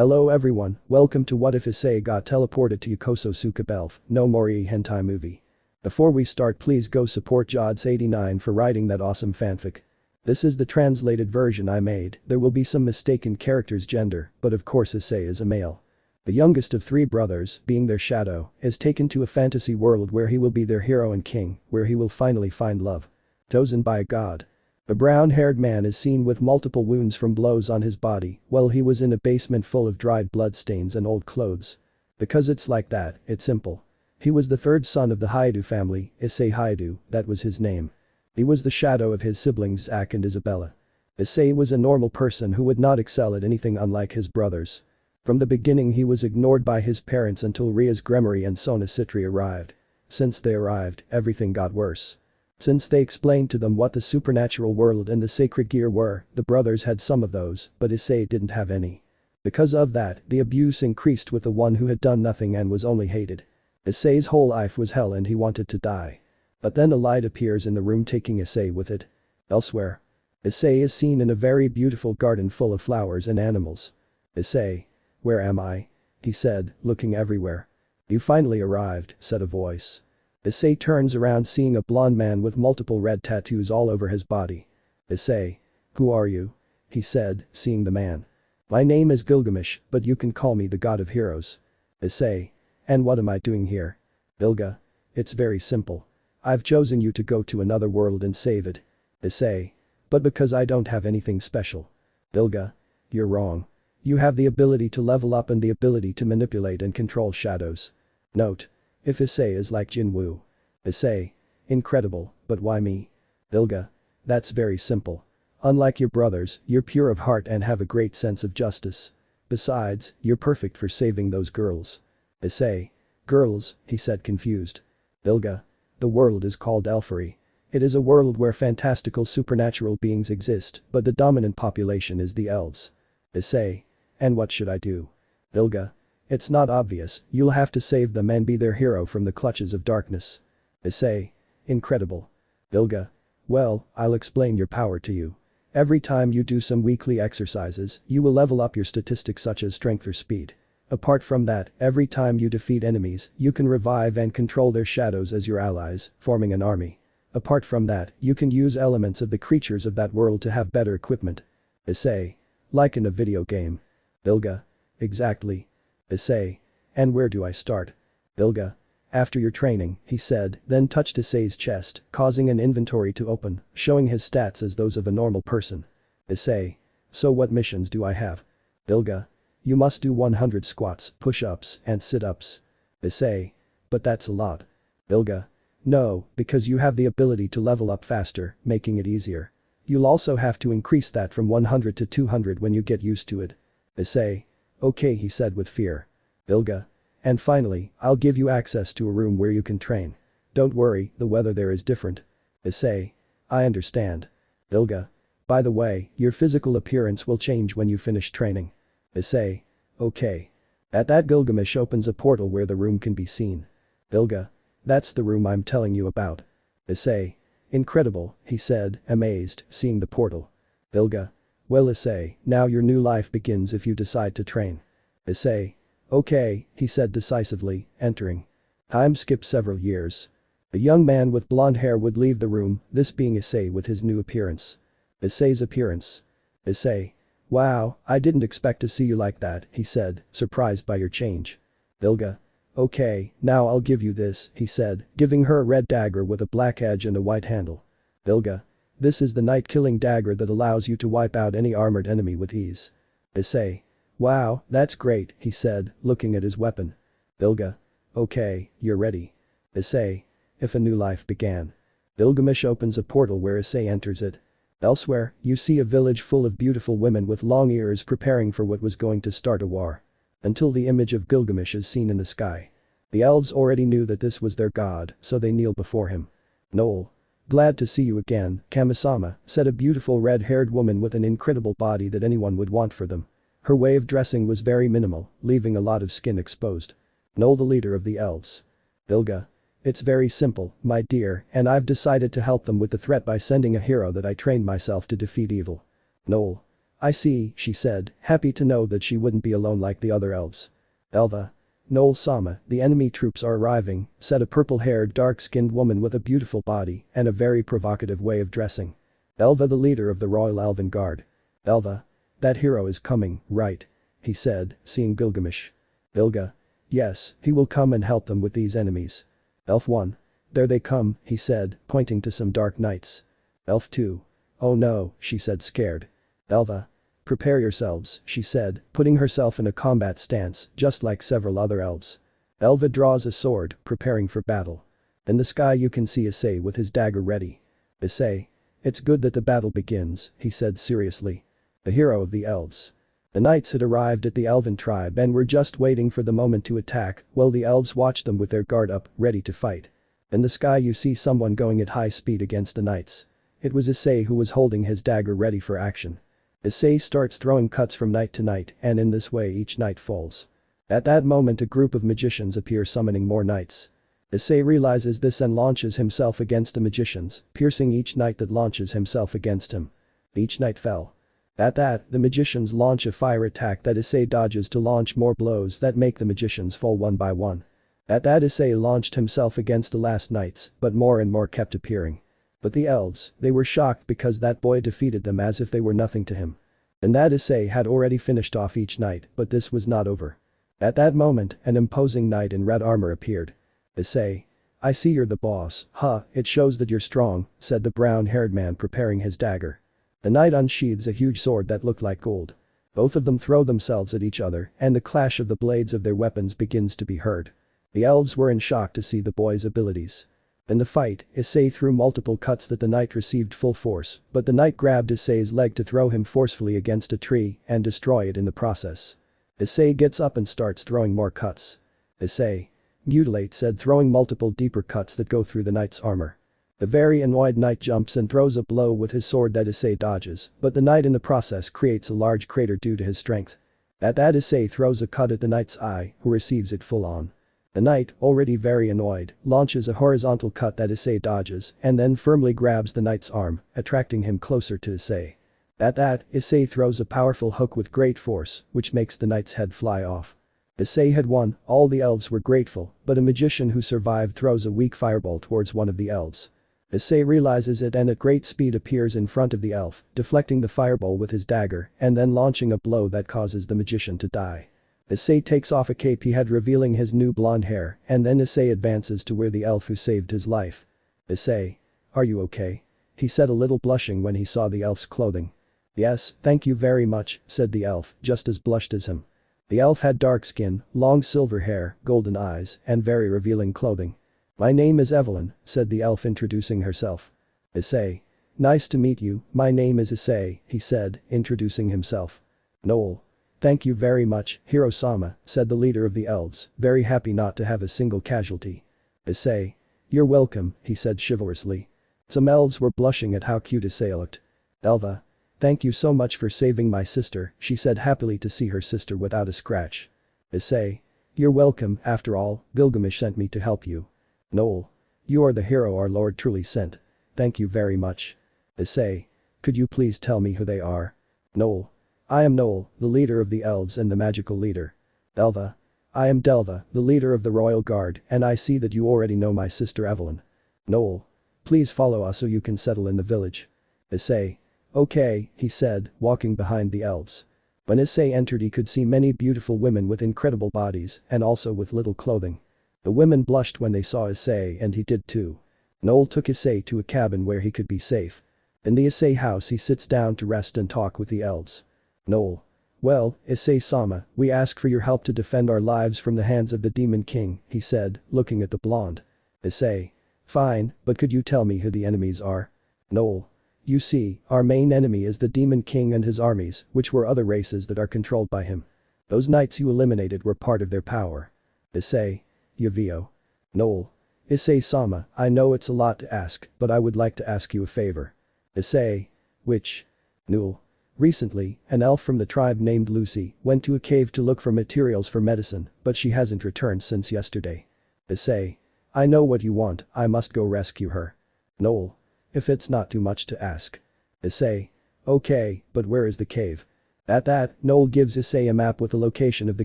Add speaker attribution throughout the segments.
Speaker 1: Hello everyone, welcome to What If Issei got teleported to Youkoso Sukebe no Mori hentai movie. Before we start, please go support Jods89 for writing that awesome fanfic. This is the translated version I made. There will be some mistaken characters' gender, but of course Issei is a male. The youngest of three brothers, being their shadow, is taken to a fantasy world where he will be their hero and king, where he will finally find love. Chosen by a god. The brown-haired man is seen with multiple wounds from blows on his body while he was in a basement full of dried bloodstains and old clothes. Because it's like that, it's simple. He was the third son of the Haidu family, Issei Haidu, that was his name. He was the shadow of his siblings Zach and Isabella. Issei was a normal person who would not excel at anything unlike his brothers. From the beginning he was ignored by his parents until Rias Gremory and Sona Citri arrived. Since they arrived, everything got worse. Since they explained to them what the supernatural world and the sacred gear were, the brothers had some of those, but Issei didn't have any. Because of that, the abuse increased with the one who had done nothing and was only hated. Issei's whole life was hell and he wanted to die. But then a light appears in the room taking Issei with it. Elsewhere. Issei is seen in a very beautiful garden full of flowers and animals. Issei. Where am I? He said, looking everywhere. You finally arrived, said a voice. Issei turns around seeing a blond man with multiple red tattoos all over his body. Issei. Who are you? He said, seeing the man. My name is Gilgamesh, but you can call me the god of heroes. Issei. And what am I doing here? Bilga. It's very simple. I've chosen you to go to another world and save it. Issei. But because I don't have anything special. Bilga. You're wrong. You have the ability to level up and the ability to manipulate and control shadows. Note. If Issei is like Jinwoo. Issei. Incredible, but why me? Bilga. That's very simple. Unlike your brothers, you're pure of heart and have a great sense of justice. Besides, you're perfect for saving those girls. Issei. Girls, he said confused. Bilga. The world is called Elfery. It is a world where fantastical supernatural beings exist, but the dominant population is the elves. Issei. And what should I do? Bilga. It's not obvious, you'll have to save them and be their hero from the clutches of darkness. Issei. Incredible. Bilga. Well, I'll explain your power to you. Every time you do some weekly exercises, you will level up your statistics such as strength or speed. Apart from that, every time you defeat enemies, you can revive and control their shadows as your allies, forming an army. Apart from that, you can use elements of the creatures of that world to have better equipment. Issei. Like in a video game. Bilga. Exactly. Issei. And where do I start? Bilga. After your training, he said, then touched Issei's chest, causing an inventory to open, showing his stats as those of a normal person. Issei. So what missions do I have? Bilga. You must do 100 squats, push-ups, and sit-ups. Issei. But that's a lot. Bilga. No, because you have the ability to level up faster, making it easier. You'll also have to increase that from 100 to 200 when you get used to it. Issei. Okay, he said with fear. Bilga. And finally, I'll give you access to a room where you can train. Don't worry, the weather there is different. Issei. I understand. Bilga. By the way, your physical appearance will change when you finish training. Issei. Okay. At that, Gilgamesh opens a portal where the room can be seen. Bilga. That's the room I'm telling you about. Issei. Incredible, he said, amazed, seeing the portal. Bilga. Well Issei, now your new life begins if you decide to train. Issei. Okay, he said decisively, entering. Time skipped several years. A young man with blonde hair would leave the room, this being Issei with his new appearance. Issei's appearance. Issei. Wow, I didn't expect to see you like that, he said, surprised by your change. Bilga. Okay, now I'll give you this, he said, giving her a red dagger with a black edge and a white handle. Bilga. This is the night-killing dagger that allows you to wipe out any armored enemy with ease. Issei. Wow, that's great, he said, looking at his weapon. Bilga. Okay, you're ready. Issei. If a new life began. Gilgamesh opens a portal where Issei enters it. Elsewhere, you see a village full of beautiful women with long ears preparing for what was going to start a war. Until the image of Gilgamesh is seen in the sky. The elves already knew that this was their god, so they kneel before him. Noel. Glad to see you again, Kamisama, said a beautiful red-haired woman with an incredible body that anyone would want for them. Her way of dressing was very minimal, leaving a lot of skin exposed. Noel, the leader of the elves. Bilga. It's very simple, my dear, and I've decided to help them with the threat by sending a hero that I trained myself to defeat evil. Noel. I see, she said, happy to know that she wouldn't be alone like the other elves. Elva. Noel-sama, the enemy troops are arriving, said a purple-haired dark-skinned woman with a beautiful body and a very provocative way of dressing. Elva, the leader of the Royal Elven Guard. Elva. That hero is coming, right? He said, seeing Gilgamesh. Ilga. Yes, he will come and help them with these enemies. Elf 1. There they come, he said, pointing to some dark knights. Elf 2. Oh no, she said scared. Elva. Prepare yourselves, she said, putting herself in a combat stance, just like several other elves. Elva draws a sword, preparing for battle. In the sky you can see Issei with his dagger ready. Issei. It's good that the battle begins, he said seriously. The hero of the elves. The knights had arrived at the elven tribe and were just waiting for the moment to attack, while the elves watched them with their guard up, ready to fight. In the sky you see someone going at high speed against the knights. It was Issei who was holding his dagger ready for action. Issei starts throwing cuts from knight to knight, and in this way each knight falls. At that moment a group of magicians appear summoning more knights. Issei realizes this and launches himself against the magicians, piercing each knight that launches himself against him. Each knight fell. At that, the magicians launch a fire attack that Issei dodges to launch more blows that make the magicians fall one by one. At that Issei launched himself against the last knights, but more and more kept appearing. But the elves, they were shocked because that boy defeated them as if they were nothing to him. And that Issei had already finished off each knight, but this was not over. At that moment, an imposing knight in red armor appeared. Issei. I see you're the boss, huh, it shows that you're strong, said the brown-haired man preparing his dagger. The knight unsheathes a huge sword that looked like gold. Both of them throw themselves at each other, and the clash of the blades of their weapons begins to be heard. The elves were in shock to see the boy's abilities. In the fight, Issei threw multiple cuts that the knight received full force, but the knight grabbed Issei's leg to throw him forcefully against a tree and destroy it in the process. Issei gets up and starts throwing more cuts. Issei. Mutilate, said, throwing multiple deeper cuts that go through the knight's armor. The very annoyed knight jumps and throws a blow with his sword that Issei dodges, but the knight in the process creates a large crater due to his strength. At that Issei throws a cut at the knight's eye, who receives it full on. The knight, already very annoyed, launches a horizontal cut that Issei dodges and then firmly grabs the knight's arm, attracting him closer to Issei. At that, Issei throws a powerful hook with great force, which makes the knight's head fly off. Issei had won, all the elves were grateful, but a magician who survived throws a weak fireball towards one of the elves. Issei realizes it and at great speed appears in front of the elf, deflecting the fireball with his dagger and then launching a blow that causes the magician to die. Issei takes off a cape he had revealing his new blonde hair and then Issei advances to where the elf who saved his life. Issei. Are you okay? He said a little blushing when he saw the elf's clothing. Yes, thank you very much, said the elf, just as blushed as him. The elf had dark skin, long silver hair, golden eyes, and very revealing clothing. My name is Evelyn, said the elf introducing herself. Issei. Nice to meet you, my name is Issei, he said, introducing himself. Noel. Thank you very much, Hiro-sama, said the leader of the elves, very happy not to have a single casualty. Issei. You're welcome, he said chivalrously. Some elves were blushing at how cute Issei looked. Elva. Thank you so much for saving my sister, she said happily to see her sister without a scratch. Issei. You're welcome, after all, Gilgamesh sent me to help you. Noel. You are the hero our lord truly sent. Thank you very much. Issei. Could you please tell me who they are? Noel. I am Noel, the leader of the elves and the magical leader. Elva. I am Delva, the leader of the royal guard, and I see that you already know my sister Evelyn. Noel. Please follow us so you can settle in the village. Issei. Okay, he said, walking behind the elves. When Issei entered he could see many beautiful women with incredible bodies and also with little clothing. The women blushed when they saw Issei and he did too. Noel took Issei to a cabin where he could be safe. In the Issei house he sits down to rest and talk with the elves. Noel. Well, Issei-sama, we ask for your help to defend our lives from the hands of the Demon King, he said, looking at the blonde. Issei. Fine, but could you tell me who the enemies are? Noel. You see, our main enemy is the Demon King and his armies, which were other races that are controlled by him. Those knights you eliminated were part of their power. Issei. Yavio. Noel. Issei-sama, I know it's a lot to ask, but I would like to ask you a favor. Issei. Which? Noel. Recently, an elf from the tribe named Lucy went to a cave to look for materials for medicine, but she hasn't returned since yesterday. Issei. I know what you want, I must go rescue her. Noel. If it's not too much to ask. Issei. Okay, but where is the cave? At that, Noel gives Issei a map with the location of the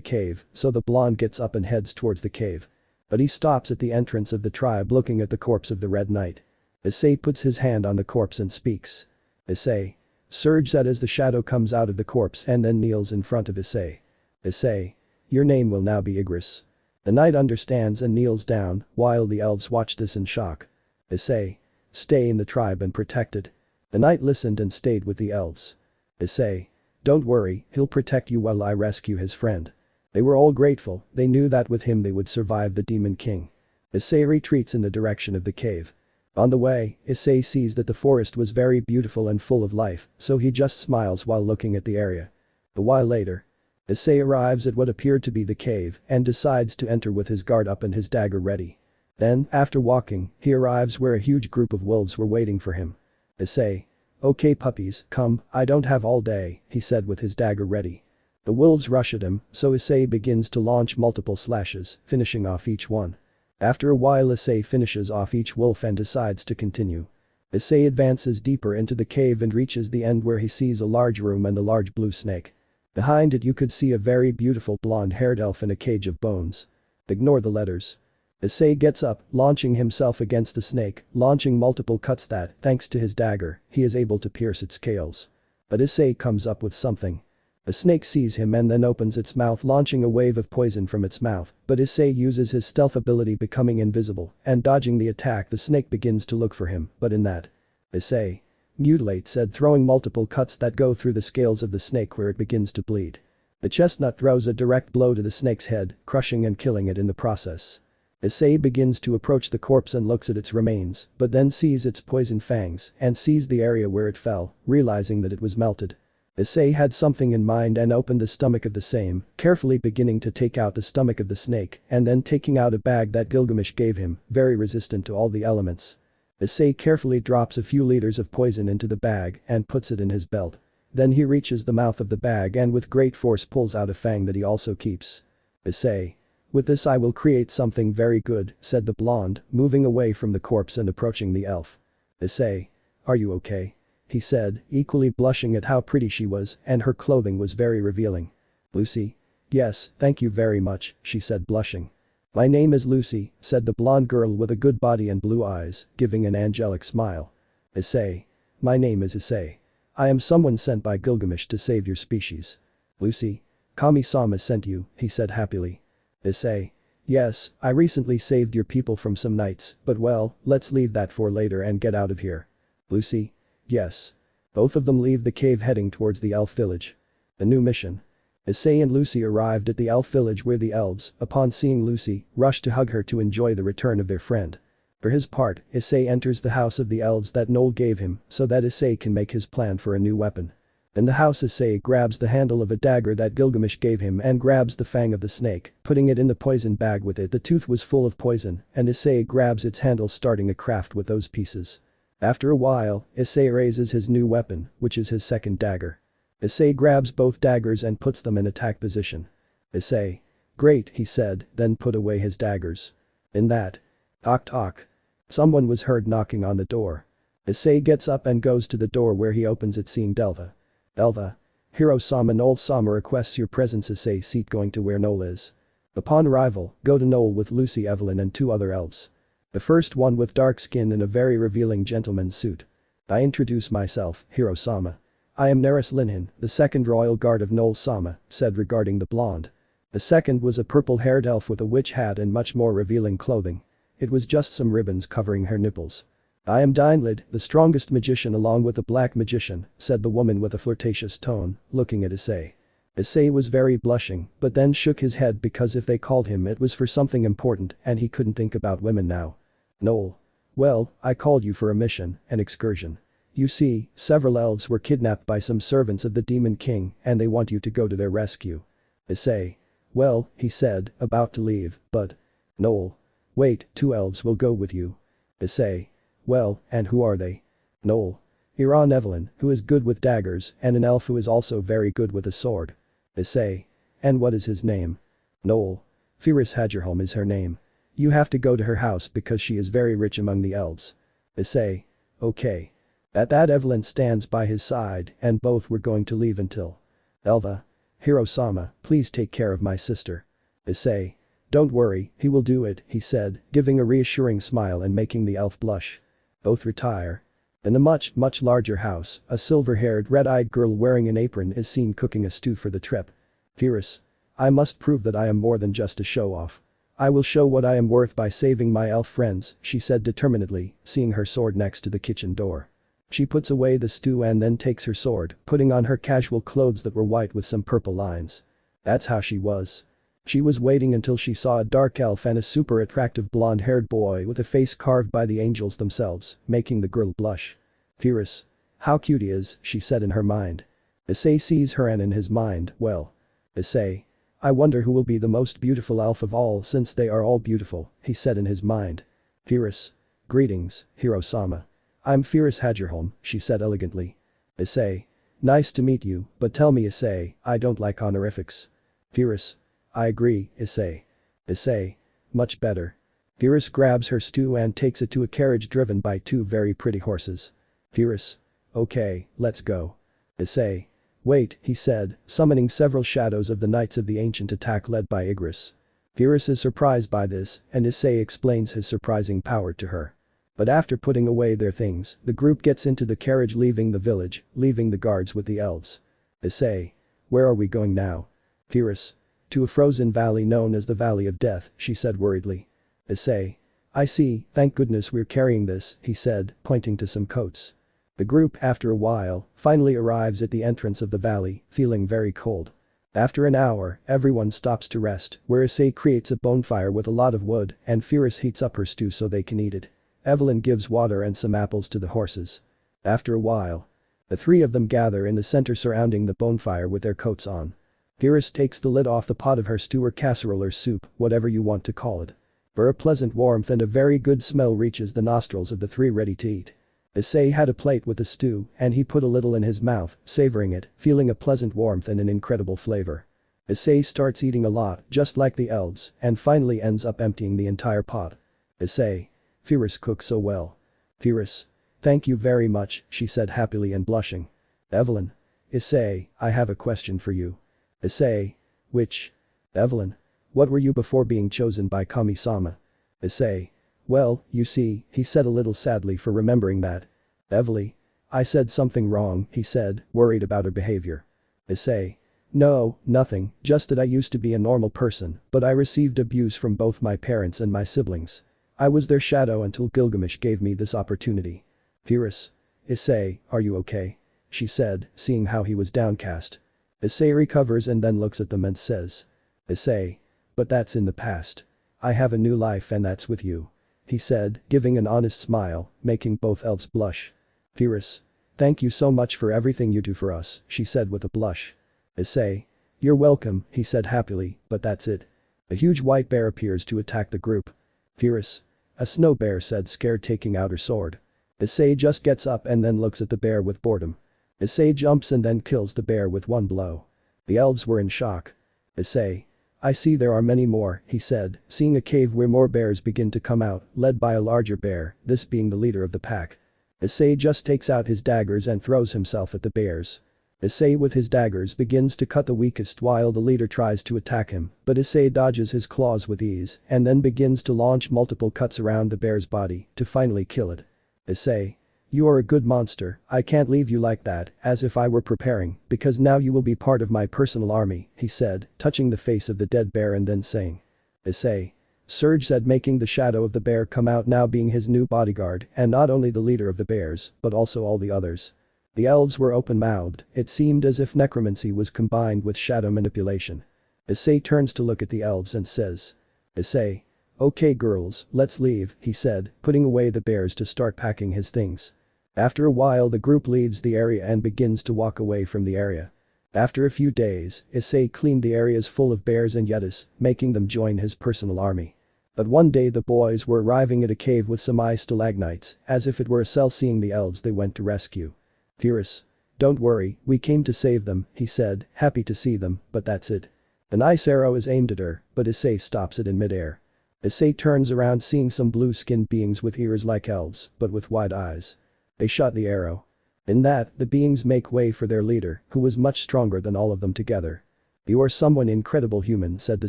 Speaker 1: cave, so the blonde gets up and heads towards the cave. But he stops at the entrance of the tribe looking at the corpse of the Red Knight. Issei puts his hand on the corpse and speaks. Issei. Surge said as the shadow comes out of the corpse and then kneels in front of Issei. Issei. Your name will now be Igris. The knight understands and kneels down, while the elves watch this in shock. Issei. Stay in the tribe and protect it. The knight listened and stayed with the elves. Issei. Don't worry, he'll protect you while I rescue his friend. They were all grateful, they knew that with him they would survive the Demon King. Issei retreats in the direction of the cave. On the way, Issei sees that the forest was very beautiful and full of life, so he just smiles while looking at the area. A while later, Issei arrives at what appeared to be the cave and decides to enter with his guard up and his dagger ready. Then, after walking, he arrives where a huge group of wolves were waiting for him. Issei. Okay puppies, come, I don't have all day, he said with his dagger ready. The wolves rush at him, so Issei begins to launch multiple slashes, finishing off each one. After a while Issei finishes off each wolf and decides to continue. Issei advances deeper into the cave and reaches the end where he sees a large room and a large blue snake. Behind it you could see a very beautiful blonde-haired elf in a cage of bones. Ignore the letters. Issei gets up, launching himself against the snake, launching multiple cuts that, thanks to his dagger, he is able to pierce its scales. But Issei comes up with something. The snake sees him and then opens its mouth launching a wave of poison from its mouth, but Issei uses his stealth ability becoming invisible, and dodging the attack the snake begins to look for him, but in that. Issei. Mutilate said throwing multiple cuts that go through the scales of the snake where it begins to bleed. The chestnut throws a direct blow to the snake's head, crushing and killing it in the process. Issei begins to approach the corpse and looks at its remains, but then sees its poison fangs and sees the area where it fell, realizing that it was melted. Issei had something in mind and opened the stomach of the same, carefully beginning to take out the stomach of the snake and then taking out a bag that Gilgamesh gave him, very resistant to all the elements. Issei carefully drops a few liters of poison into the bag and puts it in his belt. Then he reaches the mouth of the bag and with great force pulls out a fang that he also keeps. Issei. With this I will create something very good, said the blonde, moving away from the corpse and approaching the elf. Issei. Are you okay? He said, equally blushing at how pretty she was and her clothing was very revealing. Lucy? Yes, thank you very much, she said blushing. My name is Lucy, said the blonde girl with a good body and blue eyes, giving an angelic smile. Issei. My name is Issei. I am someone sent by Gilgamesh to save your species. Lucy. Kami-sama sent you, he said happily. Issei. Yes, I recently saved your people from some knights, but well, let's leave that for later and get out of here. Lucy. Yes. Both of them leave the cave heading towards the elf village. A new mission. Issei and Lucy arrived at the elf village where the elves, upon seeing Lucy, rushed to hug her to enjoy the return of their friend. For his part, Issei enters the house of the elves that Noel gave him so that Issei can make his plan for a new weapon. In the house Issei grabs the handle of a dagger that Gilgamesh gave him and grabs the fang of the snake, putting it in the poison bag with it. The tooth was full of poison and Issei grabs its handle starting a craft with those pieces. After a while, Issei raises his new weapon, which is his second dagger. Issei grabs both daggers and puts them in attack position. Issei. Great, he said, then put away his daggers. In that. Knock knock. Someone was heard knocking on the door. Issei gets up and goes to the door where he opens it seeing Delva. Delva. Hero-sama Noel-sama requests your presence. Issei seat going to where Noel is. Upon arrival, go to Noel with Lucy, Evelyn and two other elves. The first one with dark skin and a very revealing gentleman's suit. I introduce myself, Hiro-sama. I am Neris Linhin, the second royal guard of Noel-sama, said regarding the blonde. The second was a purple-haired elf with a witch hat and much more revealing clothing. It was just some ribbons covering her nipples. I am Dinelid, the strongest magician along with a black magician, said the woman with a flirtatious tone, looking at Issei. Issei was very blushing, but then shook his head because if they called him it was for something important and he couldn't think about women now. Noel. Well, I called you for a mission, an excursion. You see, several elves were kidnapped by some servants of the Demon King and they want you to go to their rescue. Issei. Well, he said, about to leave, but. Noel. Wait, 2 elves will go with you. Issei. Well, and who are they? Noel. Iran Evelyn, who is good with daggers, and an elf who is also very good with a sword. Issei. And what is his name? Noel. Firis Hagerholm is her name. You have to go to her house because she is very rich among the elves. Issei. Okay. At that Evelyn stands by his side and both were going to leave until. Elva. Hiro-sama, please take care of my sister. Issei. Don't worry, he will do it, he said, giving a reassuring smile and making the elf blush. Both retire. In a much larger house, a silver-haired red-eyed girl wearing an apron is seen cooking a stew for the trip. Fierce. I must prove that I am more than just a show-off. I will show what I am worth by saving my elf friends, she said determinedly, seeing her sword next to the kitchen door. She puts away the stew and then takes her sword, putting on her casual clothes that were white with some purple lines. That's how she was. She was waiting until she saw a dark elf and a super attractive blonde-haired boy with a face carved by the angels themselves, making the girl blush. Fierce. How cute he is, she said in her mind. Issei sees her and in his mind, well. Issei. I wonder who will be the most beautiful elf of all since they are all beautiful, he said in his mind. Fierce. Greetings, Hiro-sama. I'm Fierce Hagerholm, she said elegantly. Issei. Nice to meet you, but tell me Issei, I don't like honorifics. Fierce. I agree, Issei. Issei. Much better. Fierce grabs her stew and takes it to a carriage driven by two very pretty horses. Fierce. Okay, let's go. Issei. Wait, he said, summoning several shadows of the Knights of the Ancient Attack led by Igris. Fierce is surprised by this, and Issei explains his surprising power to her. But after putting away their things, the group gets into the carriage leaving the village, leaving the guards with the elves. Issei. Where are we going now? Fierce. To a frozen valley known as the Valley of Death, she said worriedly. Issei. I see, thank goodness we're carrying this, he said, pointing to some coats. The group, after a while, finally arrives at the entrance of the valley, feeling very cold. After an hour, everyone stops to rest, where Issei creates a bonfire with a lot of wood and Fierce heats up her stew so they can eat it. Evelyn gives water and some apples to the horses. After a while, the three of them gather in the center surrounding the bonfire with their coats on. Fierce takes the lid off the pot of her stew or casserole or soup, whatever you want to call it. Where a pleasant warmth and a very good smell reaches the nostrils of the three ready to eat. Issei had a plate with the stew and he put a little in his mouth, savoring it, feeling a pleasant warmth and an incredible flavor. Issei starts eating a lot, just like the elves, and finally ends up emptying the entire pot. Issei. Fierce cooks so well. Fierce. Thank you very much, she said happily and blushing. Evelyn. Issei, I have a question for you. Issei. Which? Evelyn. What were you before being chosen by Kami-sama? Issei. Well, you see, he said a little sadly for remembering that. Evelyn. I said something wrong, he said, worried about her behavior. Issei. No, nothing, just that I used to be a normal person, but I received abuse from both my parents and my siblings. I was their shadow until Gilgamesh gave me this opportunity. Fierce. Issei, are you okay? She said, seeing how he was downcast. Issei recovers and then looks at them and says. Issei. But that's in the past. I have a new life and that's with you. He said, giving an honest smile, making both elves blush. Fierce. Thank you so much for everything you do for us, she said with a blush. Issei. You're welcome, he said happily, but that's it. A huge white bear appears to attack the group. Fierce. A snow bear said scared taking out her sword. Issei just gets up and then looks at the bear with boredom. Issei jumps and then kills the bear with one blow. The elves were in shock. Issei. I see there are many more, he said, seeing a cave where more bears begin to come out, led by a larger bear, this being the leader of the pack. Issei just takes out his daggers and throws himself at the bears. Issei with his daggers begins to cut the weakest while the leader tries to attack him, but Issei dodges his claws with ease and then begins to launch multiple cuts around the bear's body to finally kill it. Issei. You are a good monster, I can't leave you like that, as if I were preparing, because now you will be part of my personal army, he said, touching the face of the dead bear and then saying. Issei. Surge said making the shadow of the bear come out now being his new bodyguard and not only the leader of the bears, but also all the others. The elves were open-mouthed, it seemed as if necromancy was combined with shadow manipulation. Issei turns to look at the elves and says. Issei. Okay girls, let's leave, he said, putting away the bears to start packing his things. After a while the group leaves the area and begins to walk away from the area. After a few days, Issei cleaned the areas full of bears and yetis, making them join his personal army. But one day the boys were arriving at a cave with some ice stalagmites, as if it were a cell seeing the elves they went to rescue. Fierce. Don't worry, we came to save them, he said, happy to see them, but that's it. An ice arrow is aimed at her, but Issei stops it in midair. Issei turns around seeing some blue-skinned beings with ears like elves, but with wide eyes. They shot the arrow. In that, the beings make way for their leader, who was much stronger than all of them together. "You are someone incredible, human," said the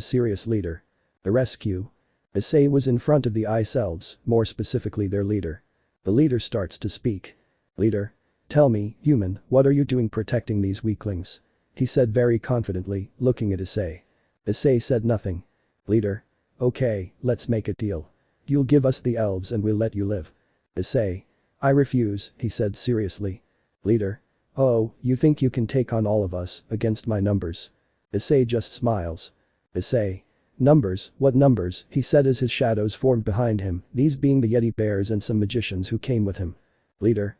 Speaker 1: serious leader. "The rescue?" Issei was in front of the ice elves, more specifically their leader. The leader starts to speak. "Leader? Tell me, human, what are you doing protecting these weaklings?" he said very confidently, looking at Issei. Issei said nothing. "Leader? Okay, let's make a deal. You'll give us the elves and we'll let you live." Issei. "I refuse," he said seriously. "Leader? Oh, you think you can take on all of us, against my numbers?" Issei just smiles. Issei. "Numbers, what numbers?" he said as his shadows formed behind him, these being the Yeti bears and some magicians who came with him. "Leader?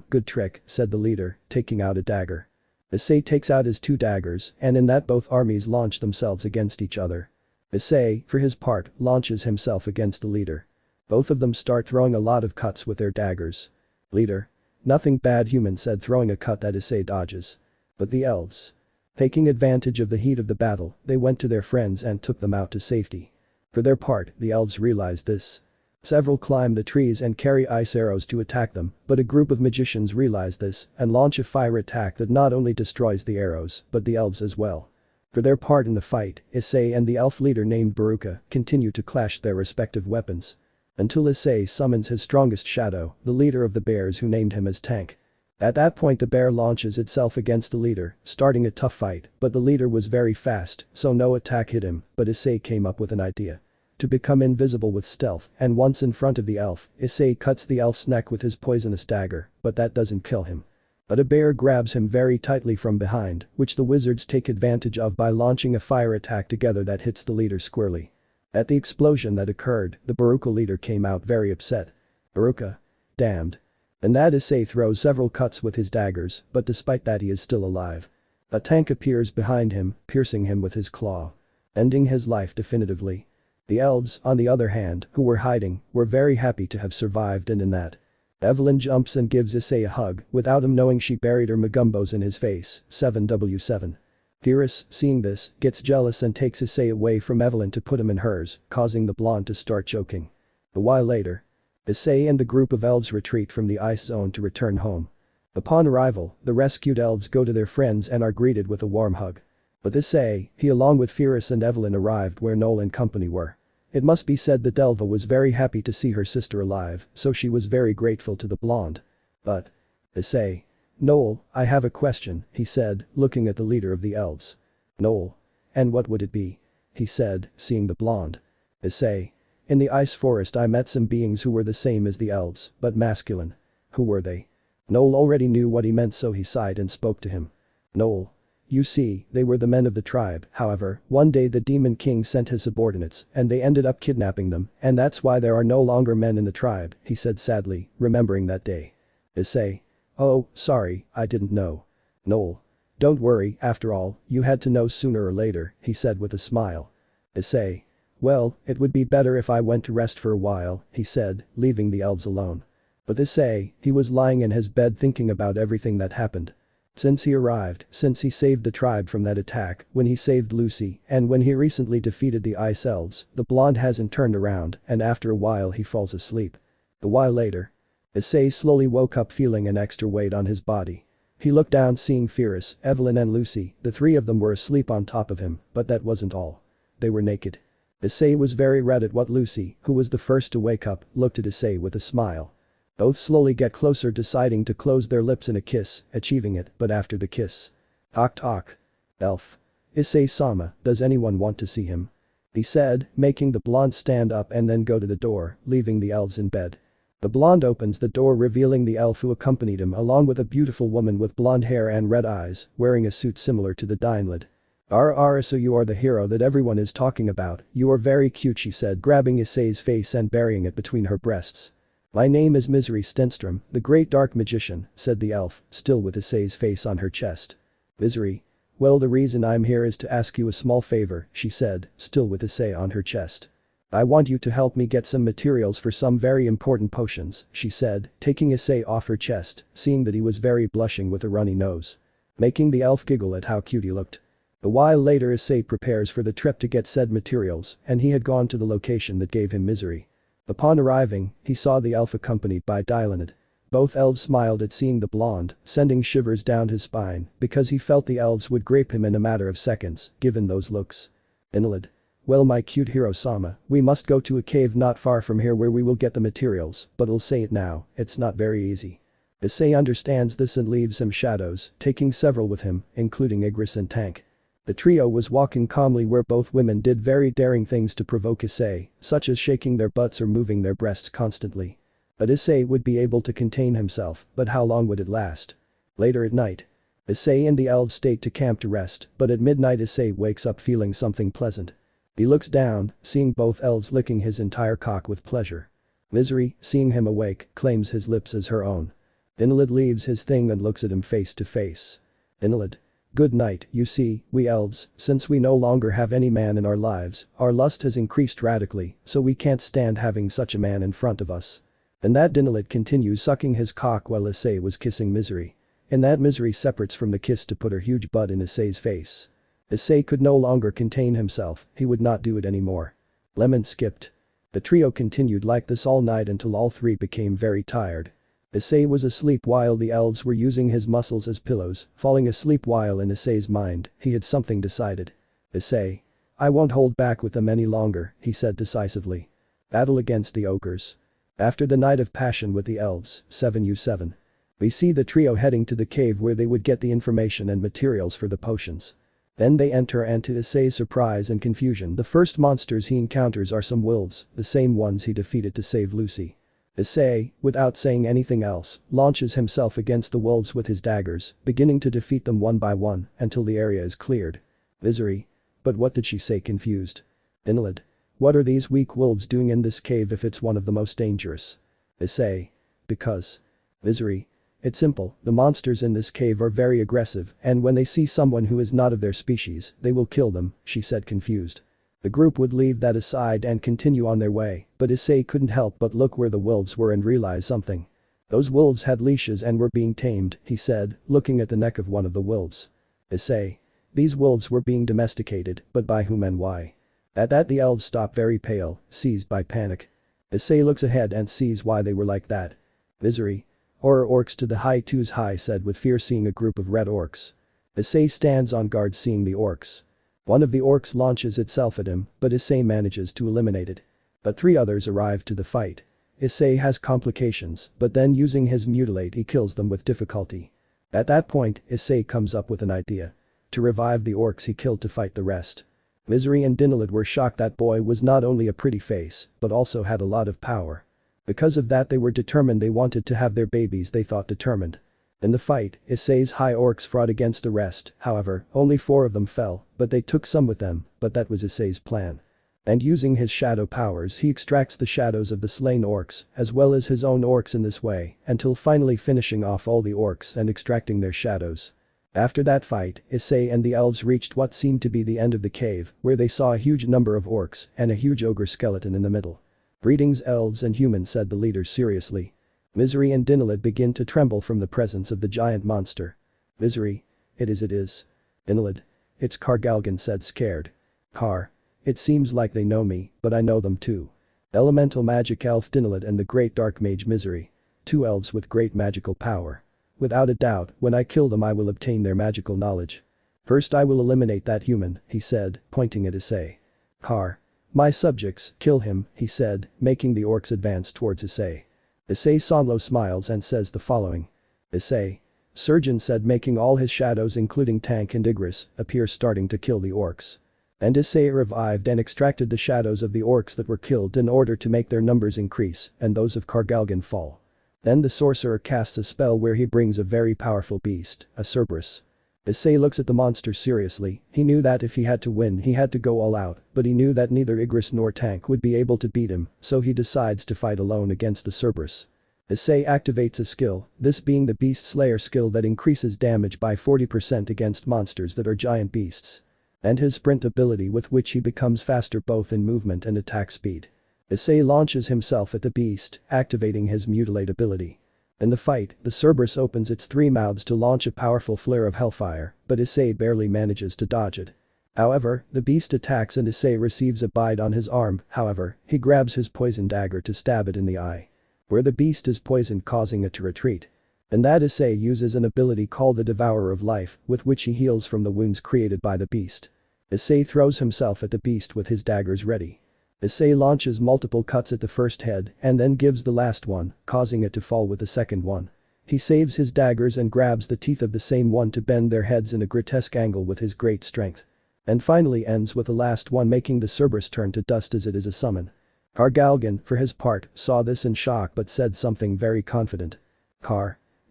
Speaker 1: Good trick," said the leader, taking out a dagger. Issei takes out his 2 daggers, and in that both armies launch themselves against each other. Issei, for his part, launches himself against the leader. Both of them start throwing a lot of cuts with their daggers. "Leader? Nothing bad," human said, throwing a cut that Issei dodges. But the elves. Taking advantage of the heat of the battle, they went to their friends and took them out to safety. For their part, the elves realized this. Several climb the trees and carry ice arrows to attack them, but a group of magicians realize this and launch a fire attack that not only destroys the arrows, but the elves as well. For their part in the fight, Issei and the elf leader named Baruka continue to clash their respective weapons. Until Issei summons his strongest shadow, the leader of the bears, who named him as Tank. At that point the bear launches itself against the leader, starting a tough fight, but the leader was very fast, so no attack hit him, but Issei came up with an idea. To become invisible with stealth, and once in front of the elf, Issei cuts the elf's neck with his poisonous dagger, but that doesn't kill him. But a bear grabs him very tightly from behind, which the wizards take advantage of by launching a fire attack together that hits the leader squarely. At the explosion that occurred, the Baruka leader came out very upset. "Baruka? Damned." And that Issei throws several cuts with his daggers, but despite that he is still alive. A tank appears behind him, piercing him with his claw. Ending his life definitively. The elves, on the other hand, who were hiding, were very happy to have survived, and in that. Evelyn jumps and gives Issei a hug, without him knowing she buried her magumbos in his face, 7W7. Rias, seeing this, gets jealous and takes Issei away from Evelyn to put him in hers, causing the blonde to start choking. A while later. Issei and the group of elves retreat from the ice zone to return home. Upon arrival, the rescued elves go to their friends and are greeted with a warm hug. But Issei, he along with Rias and Evelyn arrived where Noel and company were. It must be said that Delva was very happy to see her sister alive, so she was very grateful to the blonde. But. Issei. "Noel, I have a question," he said, looking at the leader of the elves. "Noel. And what would it be?" he said, seeing the blonde. Issei. "In the ice forest I met some beings who were the same as the elves, but masculine." "Who were they?" Noel already knew what he meant, so he sighed and spoke to him. "Noel. You see, they were the men of the tribe, however, one day the demon king sent his subordinates, and they ended up kidnapping them, and that's why there are no longer men in the tribe," he said sadly, remembering that day. Issei. "Oh, sorry, I didn't know." Noel. "Don't worry, after all, you had to know sooner or later," he said with a smile. Issei. "Well, it would be better if I went to rest for a while," he said, leaving the elves alone. But Issei, he was lying in his bed thinking about everything that happened. Since he arrived, since he saved the tribe from that attack, when he saved Lucy, and when he recently defeated the ice elves, the blonde hasn't turned around, and after a while he falls asleep. A while later. Issei slowly woke up feeling an extra weight on his body. He looked down seeing Rias, Evelyn and Lucy, the 3 of them were asleep on top of him, but that wasn't all. They were naked. Issei was very red at what Lucy, who was the first to wake up, looked at Issei with a smile. Both slowly get closer, deciding to close their lips in a kiss, achieving it, but after the kiss. Talk. Elf. Issei-sama, does anyone want to see him? He said, making the blonde stand up and then go to the door, leaving the elves in bed. The blonde opens the door revealing the elf who accompanied him along with a beautiful woman with blonde hair and red eyes, wearing a suit similar to the Dainlid. So you are the hero that everyone is talking about, you are very cute, she said, grabbing Issei's face and burying it between her breasts. "My name is Misery Stenstrom, the great dark magician," said the elf, still with Issei's face on her chest. "Misery? Well, the reason I'm here is to ask you a small favor," she said, still with Issei on her chest. "I want you to help me get some materials for some very important potions," she said, taking Issei off her chest, seeing that he was very blushing with a runny nose. Making the elf giggle at how cute he looked. A while later Issei prepares for the trip to get said materials, and he had gone to the location that gave him misery. Upon arriving, he saw the elf accompanied by Dylanid. Both elves smiled at seeing the blonde, sending shivers down his spine because he felt the elves would grape him in a matter of seconds, given those looks. Invalid. Well my cute hero-sama, we must go to a cave not far from here where we will get the materials, but I'll say it now, it's not very easy. Issei understands this and leaves him shadows, taking several with him, including Igris and Tank. The trio was walking calmly where both women did very daring things to provoke Issei, such as shaking their butts or moving their breasts constantly. But Issei would be able to contain himself, but how long would it last? Later at night. Issei and the elves stayed to camp to rest, but at midnight Issei wakes up feeling something pleasant. He looks down, seeing both elves licking his entire cock with pleasure. Misery, seeing him awake, claims his lips as her own. Invalid leaves his thing and looks at him face to face. Invalid. Good night, you see, we elves, since we no longer have any man in our lives, our lust has increased radically, so we can't stand having such a man in front of us. And that Invalid continues sucking his cock while Issei was kissing Misery. And that Misery separates from the kiss to put her huge butt in Issei's face. Issei could no longer contain himself, he would not do it anymore. Lemon skipped. The trio continued like this all night until all three became very tired. Issei was asleep while the elves were using his muscles as pillows, falling asleep while in Issei's mind, he had something decided. Issei. I won't hold back with them any longer, he said decisively. Battle against the ogres. After the night of passion with the elves, 7U7. We see the trio heading to the cave where they would get the information and materials for the potions. Then they enter and to Issei's surprise and confusion the first monsters he encounters are some wolves, the same ones he defeated to save Lucy. Issei, without saying anything else, launches himself against the wolves with his daggers, beginning to defeat them one by one until the area is cleared. Misery. But what did she say confused? Invalid. What are these weak wolves doing in this cave if it's one of the most dangerous? Issei. Because. Misery. It's simple, the monsters in this cave are very aggressive and when they see someone who is not of their species, they will kill them, she said confused. The group would leave that aside and continue on their way, but Issei couldn't help but look where the wolves were and realize something. Those wolves had leashes and were being tamed, he said, looking at the neck of one of the wolves. Issei. These wolves were being domesticated, but by whom and why? At that the elves stop very pale, seized by panic. Issei looks ahead and sees why they were like that. Misery. Horror orcs to the high twos high said with fear seeing a group of red orcs. Issei stands on guard seeing the orcs. One of the orcs launches itself at him, but Issei manages to eliminate it. But three others arrive to the fight. Issei has complications, but then using his mutilate he kills them with difficulty. At that point, Issei comes up with an idea. To revive the orcs he killed to fight the rest. Misery and Dinalid were shocked that boy was not only a pretty face, but also had a lot of power. Because of that they were determined they wanted to have their babies they thought determined. In the fight, Issei's high orcs fought against the rest, however, only 4 of them fell, but they took some with them, but that was Issei's plan. And using his shadow powers he extracts the shadows of the slain orcs, as well as his own orcs in this way, until finally finishing off all the orcs and extracting their shadows. After that fight, Issei and the elves reached what seemed to be the end of the cave, where they saw a huge number of orcs and a huge ogre skeleton in the middle. Greetings elves and humans said the leaders seriously. Misery and Dinalid begin to tremble from the presence of the giant monster. Misery. It is. Dinalid. It's Kargalgan said scared. Kar. It seems like they know me, but I know them too. Elemental magic elf Dinalid and the great dark mage Misery. 2 elves with great magical power. Without a doubt, when I kill them I will obtain their magical knowledge. First I will eliminate that human, he said, pointing at Issei. Kar. My subjects, kill him, he said, making the orcs advance towards Issei. Issei Sonlo smiles and says the following. Issei. Surgeon said making all his shadows including Tank and Igris appear starting to kill the orcs. And Issei revived and extracted the shadows of the orcs that were killed in order to make their numbers increase and those of Kargalgan fall. Then the sorcerer casts a spell where he brings a very powerful beast, a Cerberus. Issei looks at the monster seriously, he knew that if he had to win he had to go all out, but he knew that neither Igris nor Tank would be able to beat him, so he decides to fight alone against the Cerberus. Issei activates a skill, this being the Beast Slayer skill that increases damage by 40% against monsters that are giant beasts. And his sprint ability with which he becomes faster both in movement and attack speed. Issei launches himself at the beast, activating his mutilate ability. In the fight, the Cerberus opens its 3 mouths to launch a powerful flare of hellfire, but Issei barely manages to dodge it. However, the beast attacks and Issei receives a bite on his arm, however, he grabs his poison dagger to stab it in the eye. where the beast is poisoned causing it to retreat. And that Issei uses an ability called the Devourer of Life, with which he heals from the wounds created by the beast. Issei throws himself at the beast with his daggers ready. Issei launches multiple cuts at the first head and then gives the last one, causing it to fall with the second one. He saves his daggers and grabs the teeth of the same one to bend their heads in a grotesque angle with his great strength. And finally ends with the last one making the Cerberus turn to dust as it is a summon. Kargalgan, for his part, saw this in shock but said something very confident.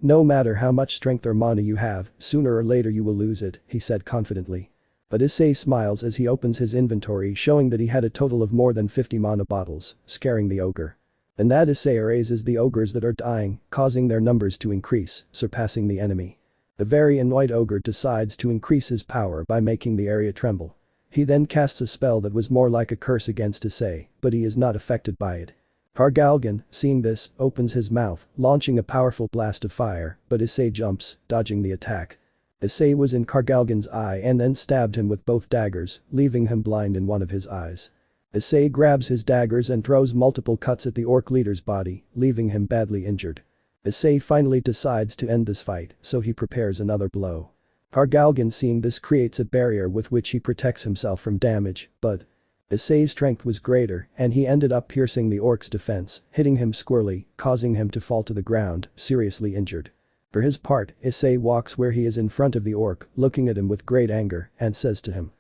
Speaker 1: No matter how much strength or mana you have, sooner or later you will lose it, he said confidently. But Issei smiles as he opens his inventory showing that he had a total of more than 50 mana bottles, scaring the ogre. And that Issei raises the ogres that are dying, causing their numbers to increase, surpassing the enemy. The very annoyed ogre decides to increase his power by making the area tremble. He then casts a spell that was more like a curse against Issei, but he is not affected by it. Kargalgan, seeing this, opens his mouth, launching a powerful blast of fire, but Issei jumps, dodging the attack. Issei was in Kargalgan's eye and then stabbed him with both daggers, leaving him blind in one of his eyes. Issei grabs his daggers and throws multiple cuts at the orc leader's body, leaving him badly injured. Issei finally decides to end this fight, so he prepares another blow. Kargalgan seeing this creates a barrier with which he protects himself from damage, but Issei's strength was greater and he ended up piercing the orc's defense, hitting him squarely, causing him to fall to the ground, seriously injured. For his part, Issei walks where he is in front of the orc, looking at him with great anger, and says to him.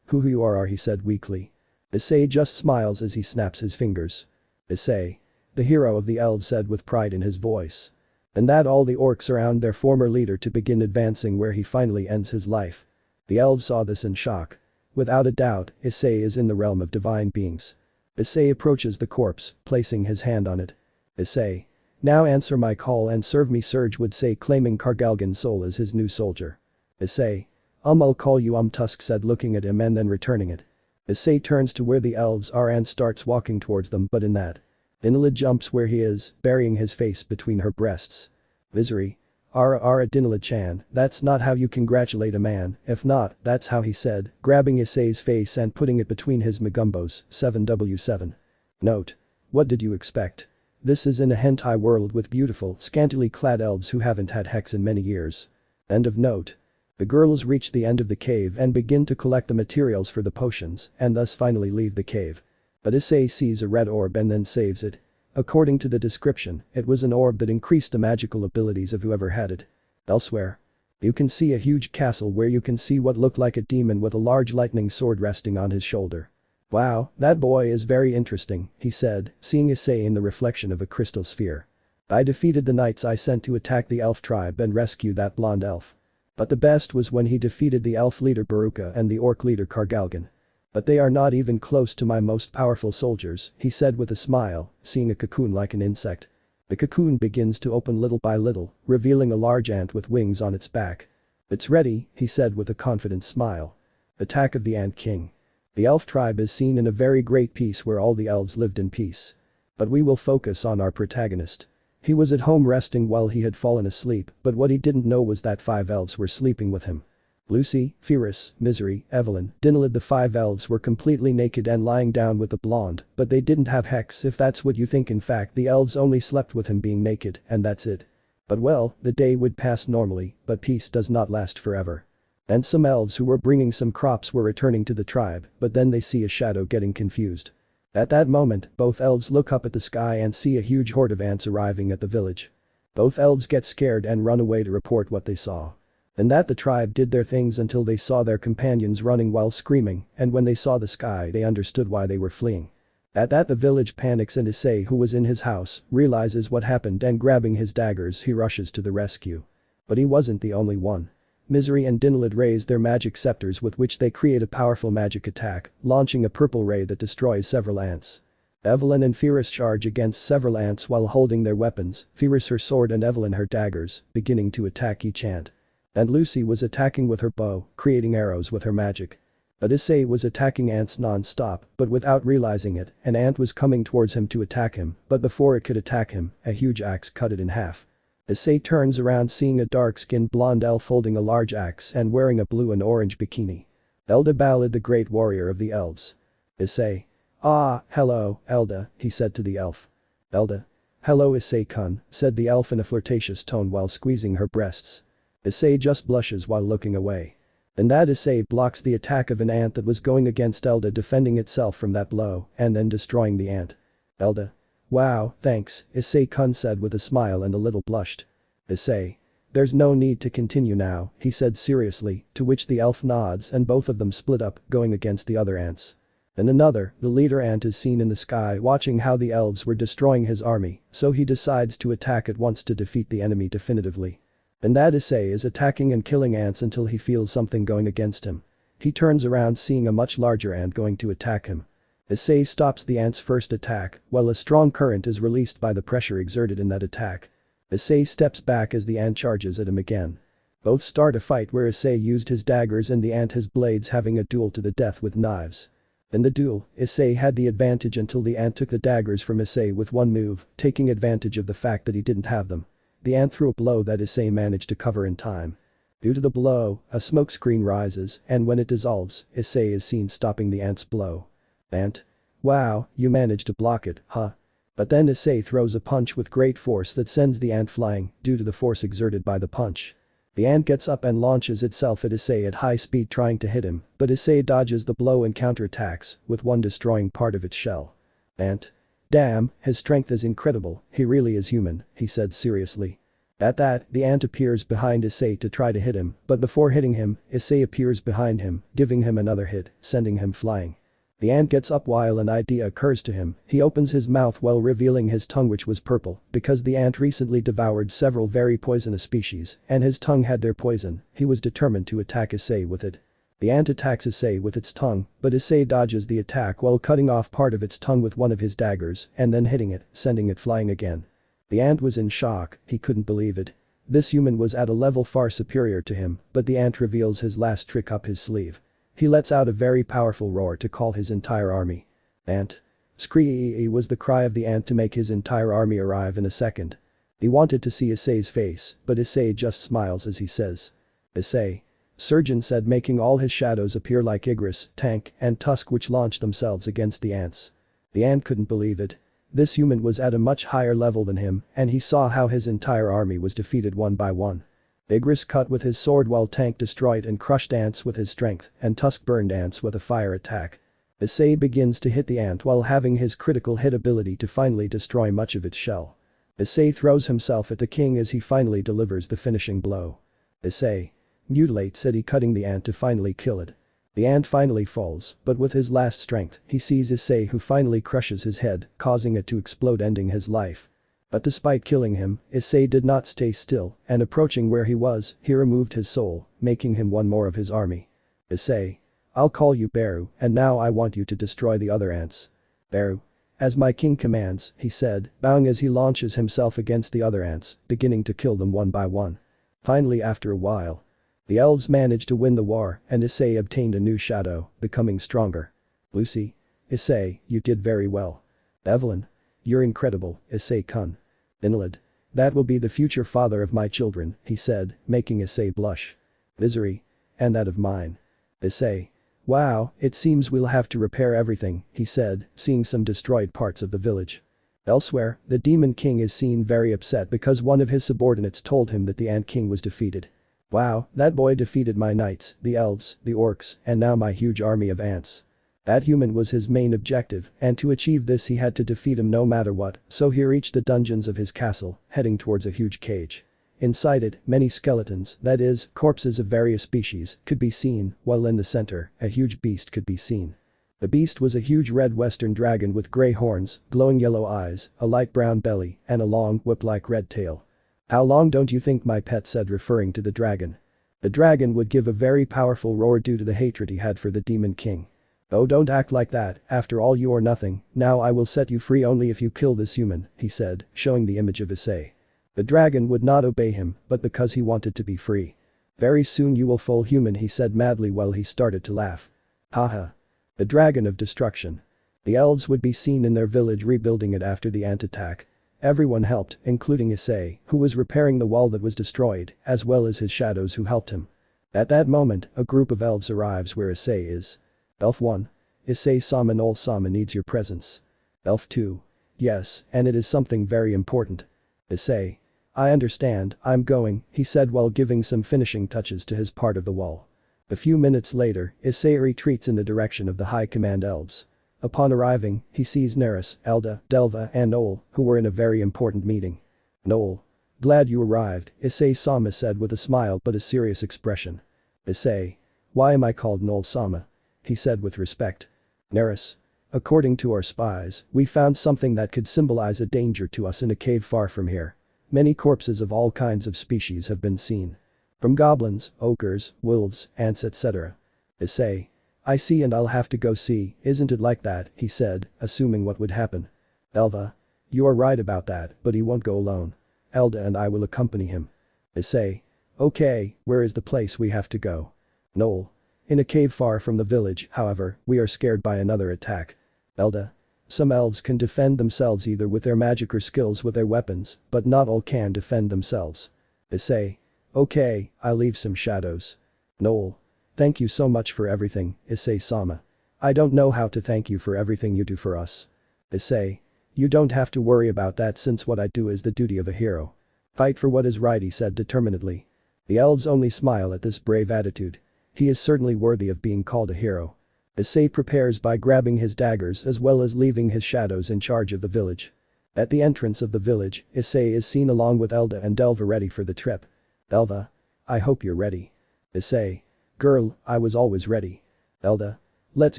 Speaker 1: Who you are, he said weakly. Issei just smiles as he snaps his fingers. Issei. The hero of the elves said with pride in his voice. And that all the orcs surround their former leader to begin advancing where he finally ends his life. The elves saw this in shock. Without a doubt, Issei is in the realm of divine beings. Issei approaches the corpse, placing his hand on it. Issei. Now answer my call and serve me, Surge would say, claiming Kargalgan's soul as his new soldier. Issei. I'll call you Tusk said, looking at him and then returning it. Issei turns to where the elves are and starts walking towards them, but in that, Dinalid jumps where he is, burying his face between her breasts. Visery. Ara Dinalid-chan, that's not how you congratulate a man, if not, that's how, he said, grabbing Issei's face and putting it between his magumbos, 7W7. Note. What did you expect? This is in a hentai world with beautiful, scantily clad elves who haven't had hex in many years. End of note. The girls reach the end of the cave and begin to collect the materials for the potions and thus finally leave the cave. But Issei sees a red orb and then saves it. According to the description, it was an orb that increased the magical abilities of whoever had it. Elsewhere. You can see a huge castle where you can see what looked like a demon with a large lightning sword resting on his shoulder. Wow, that boy is very interesting, he said, seeing Issei in the reflection of a crystal sphere. I defeated the knights I sent to attack the elf tribe and rescue that blonde elf. But the best was when he defeated the elf leader Baruka and the orc leader Kargalgan. But they are not even close to my most powerful soldiers, he said with a smile, seeing a cocoon like an insect. The cocoon begins to open little by little, revealing a large ant with wings on its back. It's ready, he said with a confident smile. Attack of the Ant King. The elf tribe is seen in a very great peace where all the elves lived in peace. But we will focus on our protagonist. He was at home resting while he had fallen asleep, but what he didn't know was that 5 elves were sleeping with him. Lucy, Firis, Misery, Evelyn, Dinalid, the 5 elves were completely naked and lying down with the blonde, but they didn't have hex if that's what you think. In fact, the elves only slept with him being naked and that's it. But well, the day would pass normally, but peace does not last forever. And some elves who were bringing some crops were returning to the tribe, but then they see a shadow getting confused. At that moment, both elves look up at the sky and see a huge horde of ants arriving at the village. Both elves get scared and run away to report what they saw. And that the tribe did their things until they saw their companions running while screaming, and when they saw the sky they understood why they were fleeing. At that the village panics and Issei, who was in his house, realizes what happened and grabbing his daggers he rushes to the rescue. But he wasn't the only one. Misery and Dinalid raise their magic scepters with which they create a powerful magic attack, launching a purple ray that destroys several ants. Evelyn and Firis charge against several ants while holding their weapons, Firis her sword and Evelyn her daggers, beginning to attack each ant. And Lucy was attacking with her bow, creating arrows with her magic. But Issei was attacking ants non-stop, but without realizing it, an ant was coming towards him to attack him, but before it could attack him, a huge axe cut it in half. Issei turns around seeing a dark-skinned blonde elf holding a large axe and wearing a blue and orange bikini. Elda Ballad, the great warrior of the elves. Issei. Ah, hello, Elda, he said to the elf. Elda. "Hello Issei-kun," said the elf in a flirtatious tone while squeezing her breasts. Issei just blushes while looking away. And that Issei blocks the attack of an ant that was going against Elda, defending itself from that blow and then destroying the ant. Elda. "Wow, thanks," Issei-kun said with a smile and a little blushed. Issei. "There's no need to continue now," he said seriously, to which the elf nods and both of them split up, going against the other ants. And another, the leader ant is seen in the sky watching how the elves were destroying his army, so he decides to attack at once to defeat the enemy definitively. And that Issei is attacking and killing ants until he feels something going against him. He turns around seeing a much larger ant going to attack him. Issei stops the ant's first attack, while a strong current is released by the pressure exerted in that attack. Issei steps back as the ant charges at him again. Both start a fight where Issei used his daggers and the ant his blades, having a duel to the death with knives. In the duel, Issei had the advantage until the ant took the daggers from Issei with one move, taking advantage of the fact that he didn't have them. The ant threw a blow that Issei managed to cover in time. Due to the blow, a smoke screen rises, and when it dissolves, Issei is seen stopping the ant's blow. Ant. "Wow, you managed to block it, huh?" But then Issei throws a punch with great force that sends the ant flying due to the force exerted by the punch. The ant gets up and launches itself at Issei at high speed trying to hit him, but Issei dodges the blow and counterattacks, with one destroying part of its shell. Ant. "Damn, his strength is incredible, he really is human," he said seriously. At that, the ant appears behind Issei to try to hit him, but before hitting him, Issei appears behind him, giving him another hit, sending him flying. The ant gets up while an idea occurs to him. He opens his mouth while revealing his tongue, which was purple, because the ant recently devoured several very poisonous species, and his tongue had their poison. He was determined to attack Issei with it. The ant attacks Issei with its tongue, but Issei dodges the attack while cutting off part of its tongue with one of his daggers and then hitting it, sending it flying again. The ant was in shock, he couldn't believe it. This human was at a level far superior to him, but the ant reveals his last trick up his sleeve. He lets out a very powerful roar to call his entire army. "Ant. Scree" was the cry of the ant to make his entire army arrive in a second. He wanted to see Issei's face, but Issei just smiles as he says. "Issei." Surgeon said, making all his shadows appear like Igris, Tank, and Tusk, which launched themselves against the ants. The ant couldn't believe it. This human was at a much higher level than him, and he saw how his entire army was defeated one by one. Igris cut with his sword while Tank destroyed and crushed ants with his strength, and Tusk burned ants with a fire attack. Issei begins to hit the ant while having his critical hit ability to finally destroy much of its shell. Issei throws himself at the king as he finally delivers the finishing blow. "Issei. Mutilate," said he, cutting the ant to finally kill it. The ant finally falls, but with his last strength, he sees Issei, who finally crushes his head, causing it to explode, ending his life. But despite killing him, Issei did not stay still, and approaching where he was, he removed his soul, making him one more of his army. "Issei. I'll call you Beru, and now I want you to destroy the other ants." "Beru. As my king commands," he said, bowing as he launches himself against the other ants, beginning to kill them one by one. Finally, after a while, the elves managed to win the war, and Issei obtained a new shadow, becoming stronger. "Lucy. Issei, you did very well." "Evelyn. You're incredible, Issei-kun." "Invalid. That will be the future father of my children," he said, making Issei blush. "Misery. And that of mine." Issei. "Wow, it seems we'll have to repair everything," he said, seeing some destroyed parts of the village. Elsewhere, the Demon King is seen very upset because one of his subordinates told him that the Ant King was defeated. "Wow, that boy defeated my knights, the elves, the orcs, and now my huge army of ants." That human was his main objective, and to achieve this he had to defeat him no matter what, so he reached the dungeons of his castle, heading towards a huge cage. Inside it, many skeletons, that is, corpses of various species, could be seen, while in the center, a huge beast could be seen. The beast was a huge red western dragon with gray horns, glowing yellow eyes, a light brown belly, and a long, whip-like red tail. "How long don't you think, my pet?" said, referring to the dragon. The dragon would give a very powerful roar due to the hatred he had for the Demon King. "Oh, don't act like that, after all you are nothing, now I will set you free only if you kill this human," he said, showing the image of Issei. The dragon would not obey him, but because he wanted to be free. "Very soon you will fall human," he said madly while he started to laugh. Haha. The dragon of destruction. The elves would be seen in their village rebuilding it after the ant attack. Everyone helped, including Issei, who was repairing the wall that was destroyed, as well as his shadows who helped him. At that moment, a group of elves arrives where Issei is. Elf 1. Issei-sama, all-sama needs your presence. Elf 2. Yes, and it is something very important. Issei. I understand, I'm going, he said while giving some finishing touches to his part of the wall. A few minutes later, Issei retreats in the direction of the High Command elves. Upon arriving, he sees Neris, Elda, Delva and Noel, who were in a very important meeting. Noel. Glad you arrived, Issei-sama said with a smile but a serious expression. Issei. Why am I called Noel-sama? He said with respect. Neris. According to our spies, we found something that could symbolize a danger to us in a cave far from here. Many corpses of all kinds of species have been seen. From goblins, ogres, wolves, ants etc. Issei. I see and I'll have to go see, isn't it like that, he said, assuming what would happen. Elva. You are right about that, but he won't go alone. Elda and I will accompany him. Issei. Okay, where is the place we have to go? Noel. In a cave far from the village, however, we are scared by another attack. Elda. Some elves can defend themselves either with their magic or skills with their weapons, but not all can defend themselves. Issei. Okay, I'll leave some shadows. Noel. Thank you so much for everything, Issei-sama. I don't know how to thank you for everything you do for us. Issei. You don't have to worry about that since what I do is the duty of a hero. Fight for what is right, he said determinedly. The elves only smile at this brave attitude. He is certainly worthy of being called a hero. Issei prepares by grabbing his daggers as well as leaving his shadows in charge of the village. At the entrance of the village, Issei is seen along with Elda and Delva ready for the trip. Elva. I hope you're ready. Issei. Girl, I was always ready. Elda. Let's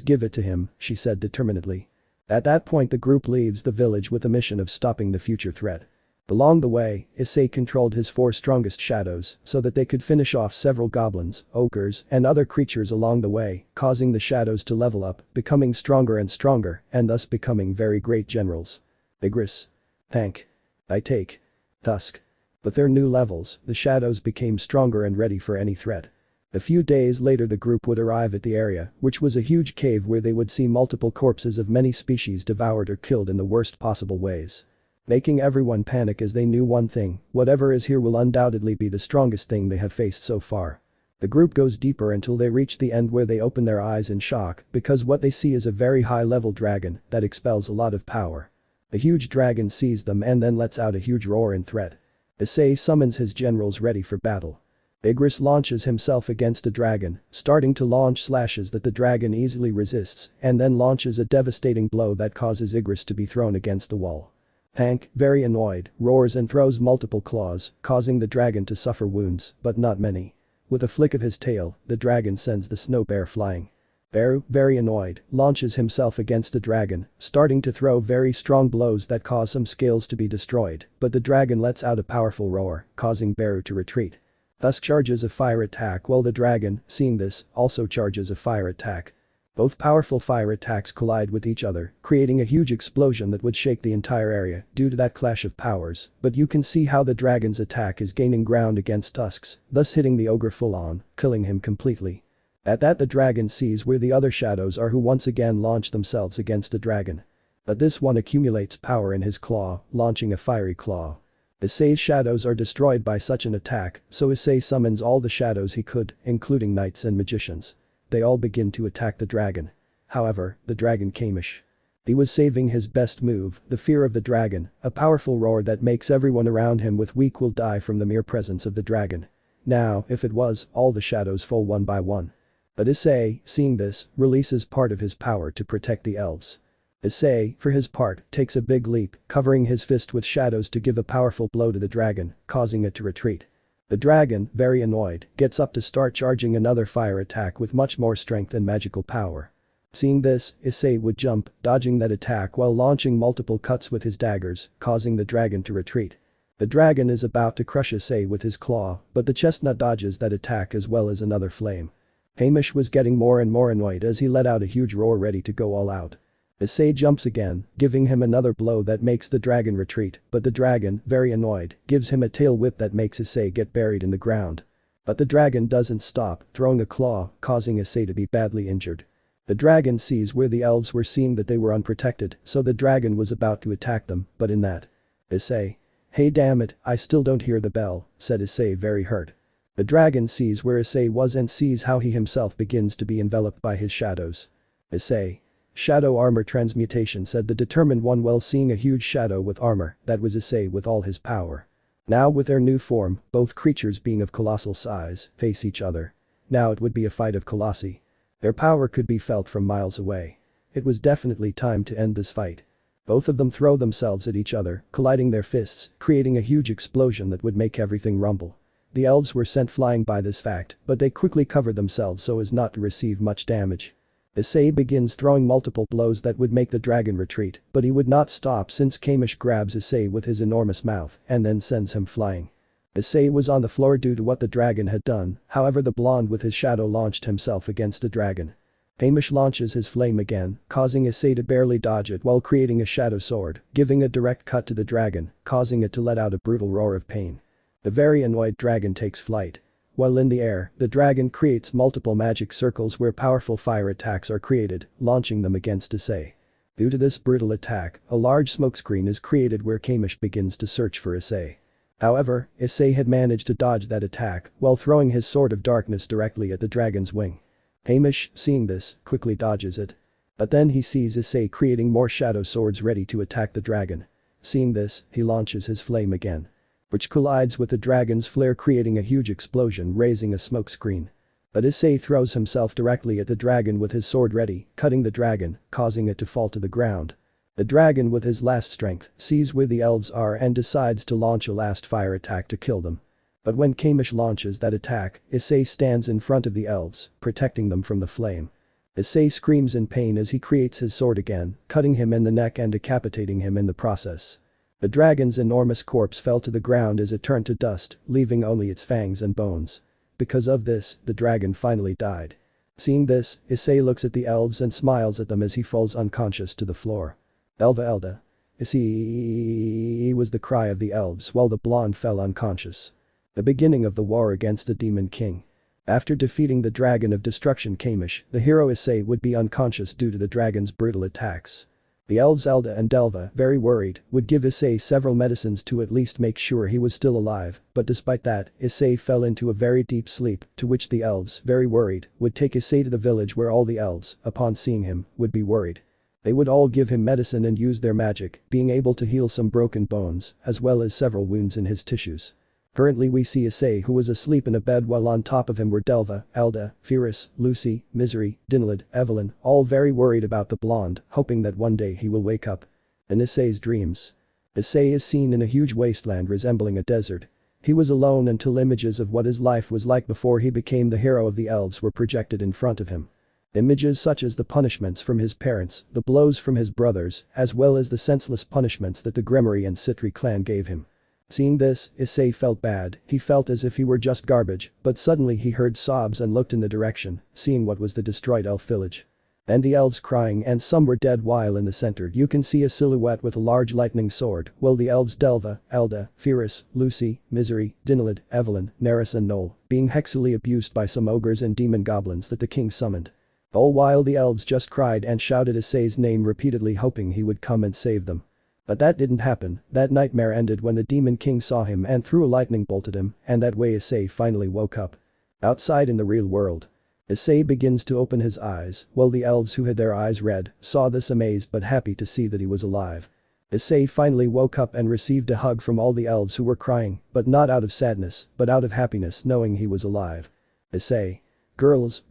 Speaker 1: give it to him, she said determinedly. At that point the group leaves the village with a mission of stopping the future threat. Along the way, Issei controlled his 4 strongest shadows so that they could finish off several goblins, ogres, and other creatures along the way, causing the shadows to level up, becoming stronger and stronger, and thus becoming very great generals. Igris. Tank. I take. Tusk. With their new levels, the shadows became stronger and ready for any threat. A few days later the group would arrive at the area, which was a huge cave where they would see multiple corpses of many species devoured or killed in the worst possible ways. Making everyone panic as they knew one thing, whatever is here will undoubtedly be the strongest thing they have faced so far. The group goes deeper until they reach the end where they open their eyes in shock because what they see is a very high-level dragon that expels a lot of power. A huge dragon sees them and then lets out a huge roar in threat. Issei summons his generals ready for battle. Igris launches himself against a dragon, starting to launch slashes that the dragon easily resists and then launches a devastating blow that causes Igris to be thrown against the wall. Hank, very annoyed, roars and throws multiple claws, causing the dragon to suffer wounds, but not many. With a flick of his tail, the dragon sends the snow bear flying. Beru, very annoyed, launches himself against the dragon, starting to throw very strong blows that cause some scales to be destroyed, but the dragon lets out a powerful roar, causing Beru to retreat. Tusk charges a fire attack while the dragon, seeing this, also charges a fire attack. Both powerful fire attacks collide with each other, creating a huge explosion that would shake the entire area due to that clash of powers, but you can see how the dragon's attack is gaining ground against Tusk's, thus hitting the ogre full on, killing him completely. At that the dragon sees where the other shadows are who once again launch themselves against the dragon. But this one accumulates power in his claw, launching a fiery claw. Issei's shadows are destroyed by such an attack, so Issei summons all the shadows he could, including knights and magicians. They all begin to attack the dragon. However, the dragon camish. He was saving his best move, the fear of the dragon, a powerful roar that makes everyone around him with weak will die from the mere presence of the dragon. Now, if it was, all the shadows fall one by one. But Issei, seeing this, releases part of his power to protect the elves. Issei, for his part, takes a big leap, covering his fist with shadows to give a powerful blow to the dragon, causing it to retreat. The dragon, very annoyed, gets up to start charging another fire attack with much more strength and magical power. Seeing this, Issei would jump, dodging that attack while launching multiple cuts with his daggers, causing the dragon to retreat. The dragon is about to crush Issei with his claw, but the chestnut dodges that attack as well as another flame. Hamish was getting more and more annoyed as he let out a huge roar ready to go all out. Issei jumps again, giving him another blow that makes the dragon retreat, but the dragon, very annoyed, gives him a tail whip that makes Issei get buried in the ground. But the dragon doesn't stop, throwing a claw, causing Issei to be badly injured. The dragon sees where the elves were seeing that they were unprotected, so the dragon was about to attack them, but in that. Issei. Hey damn it, I still don't hear the bell, said Issei very hurt. The dragon sees where Issei was and sees how he himself begins to be enveloped by his shadows. Issei. Shadow armor transmutation, said the determined one while seeing a huge shadow with armor. That was Issei with all his power. Now with their new form, both creatures being of colossal size, face each other. Now it would be a fight of colossi. Their power could be felt from miles away. It was definitely time to end this fight. Both of them throw themselves at each other, colliding their fists, creating a huge explosion that would make everything rumble. The elves were sent flying by this fact, but they quickly covered themselves so as not to receive much damage. Issei begins throwing multiple blows that would make the dragon retreat, but he would not stop since Kamish grabs Issei with his enormous mouth and then sends him flying. Issei was on the floor due to what the dragon had done, however the blonde with his shadow launched himself against the dragon. Kamish launches his flame again, causing Issei to barely dodge it while creating a shadow sword, giving a direct cut to the dragon, causing it to let out a brutal roar of pain. The very annoyed dragon takes flight. While in the air, the dragon creates multiple magic circles where powerful fire attacks are created, launching them against Issei. Due to this brutal attack, a large smokescreen is created where Kamish begins to search for Issei. However, Issei had managed to dodge that attack while throwing his sword of darkness directly at the dragon's wing. Kamish, seeing this, quickly dodges it. But then he sees Issei creating more shadow swords ready to attack the dragon. Seeing this, he launches his flame again, which collides with the dragon's flare, creating a huge explosion, raising a smoke screen. But Issei throws himself directly at the dragon with his sword ready, cutting the dragon, causing it to fall to the ground. The dragon with his last strength sees where the elves are and decides to launch a last fire attack to kill them. But when Kamish launches that attack, Issei stands in front of the elves, protecting them from the flame. Issei screams in pain as he creates his sword again, cutting him in the neck and decapitating him in the process. The dragon's enormous corpse fell to the ground as it turned to dust, leaving only its fangs and bones. Because of this, the dragon finally died. Seeing this, Issei looks at the elves and smiles at them as he falls unconscious to the floor. Elva. Issei was the cry of the elves while the blonde fell unconscious. The beginning of the war against the Demon King. After defeating the dragon of destruction Kamish, the hero Issei would be unconscious due to the dragon's brutal attacks. The elves Elda and Delva, very worried, would give Issei several medicines to at least make sure he was still alive, but despite that, Issei fell into a very deep sleep, to which the elves, very worried, would take Issei to the village where all the elves, upon seeing him, would be worried. They would all give him medicine and use their magic, being able to heal some broken bones, as well as several wounds in his tissues. Currently we see Issei who was asleep in a bed while on top of him were Delva, Elda, Firas, Lucy, Misery, Dinalid, Evelyn, all very worried about the blonde, hoping that one day he will wake up. In Issei's dreams. Issei is seen in a huge wasteland resembling a desert. He was alone until images of what his life was like before he became the hero of the elves were projected in front of him. Images such as the punishments from his parents, the blows from his brothers, as well as the senseless punishments that the Gremory and Citri clan gave him. Seeing this, Issei felt bad, he felt as if he were just garbage, but suddenly he heard sobs and looked in the direction, seeing what was the destroyed elf village. And the elves crying and some were dead, while in the center you can see a silhouette with a large lightning sword, while the elves Delva, Elda, Firas, Lucy, Misery, Dinalid, Evelyn, Neris and Noel, being hexually abused by some ogres and demon goblins that the king summoned. All while the elves just cried and shouted Issei's name repeatedly, hoping he would come and save them. But that didn't happen. That nightmare ended when the Demon King saw him and threw a lightning bolt at him, and that way Issei finally woke up. Outside in the real world. Issei begins to open his eyes, while the elves who had their eyes red saw this amazed but happy to see that he was alive. Issei finally woke up and received a hug from all the elves who were crying, but not out of sadness, but out of happiness knowing he was alive. Issei. Girls,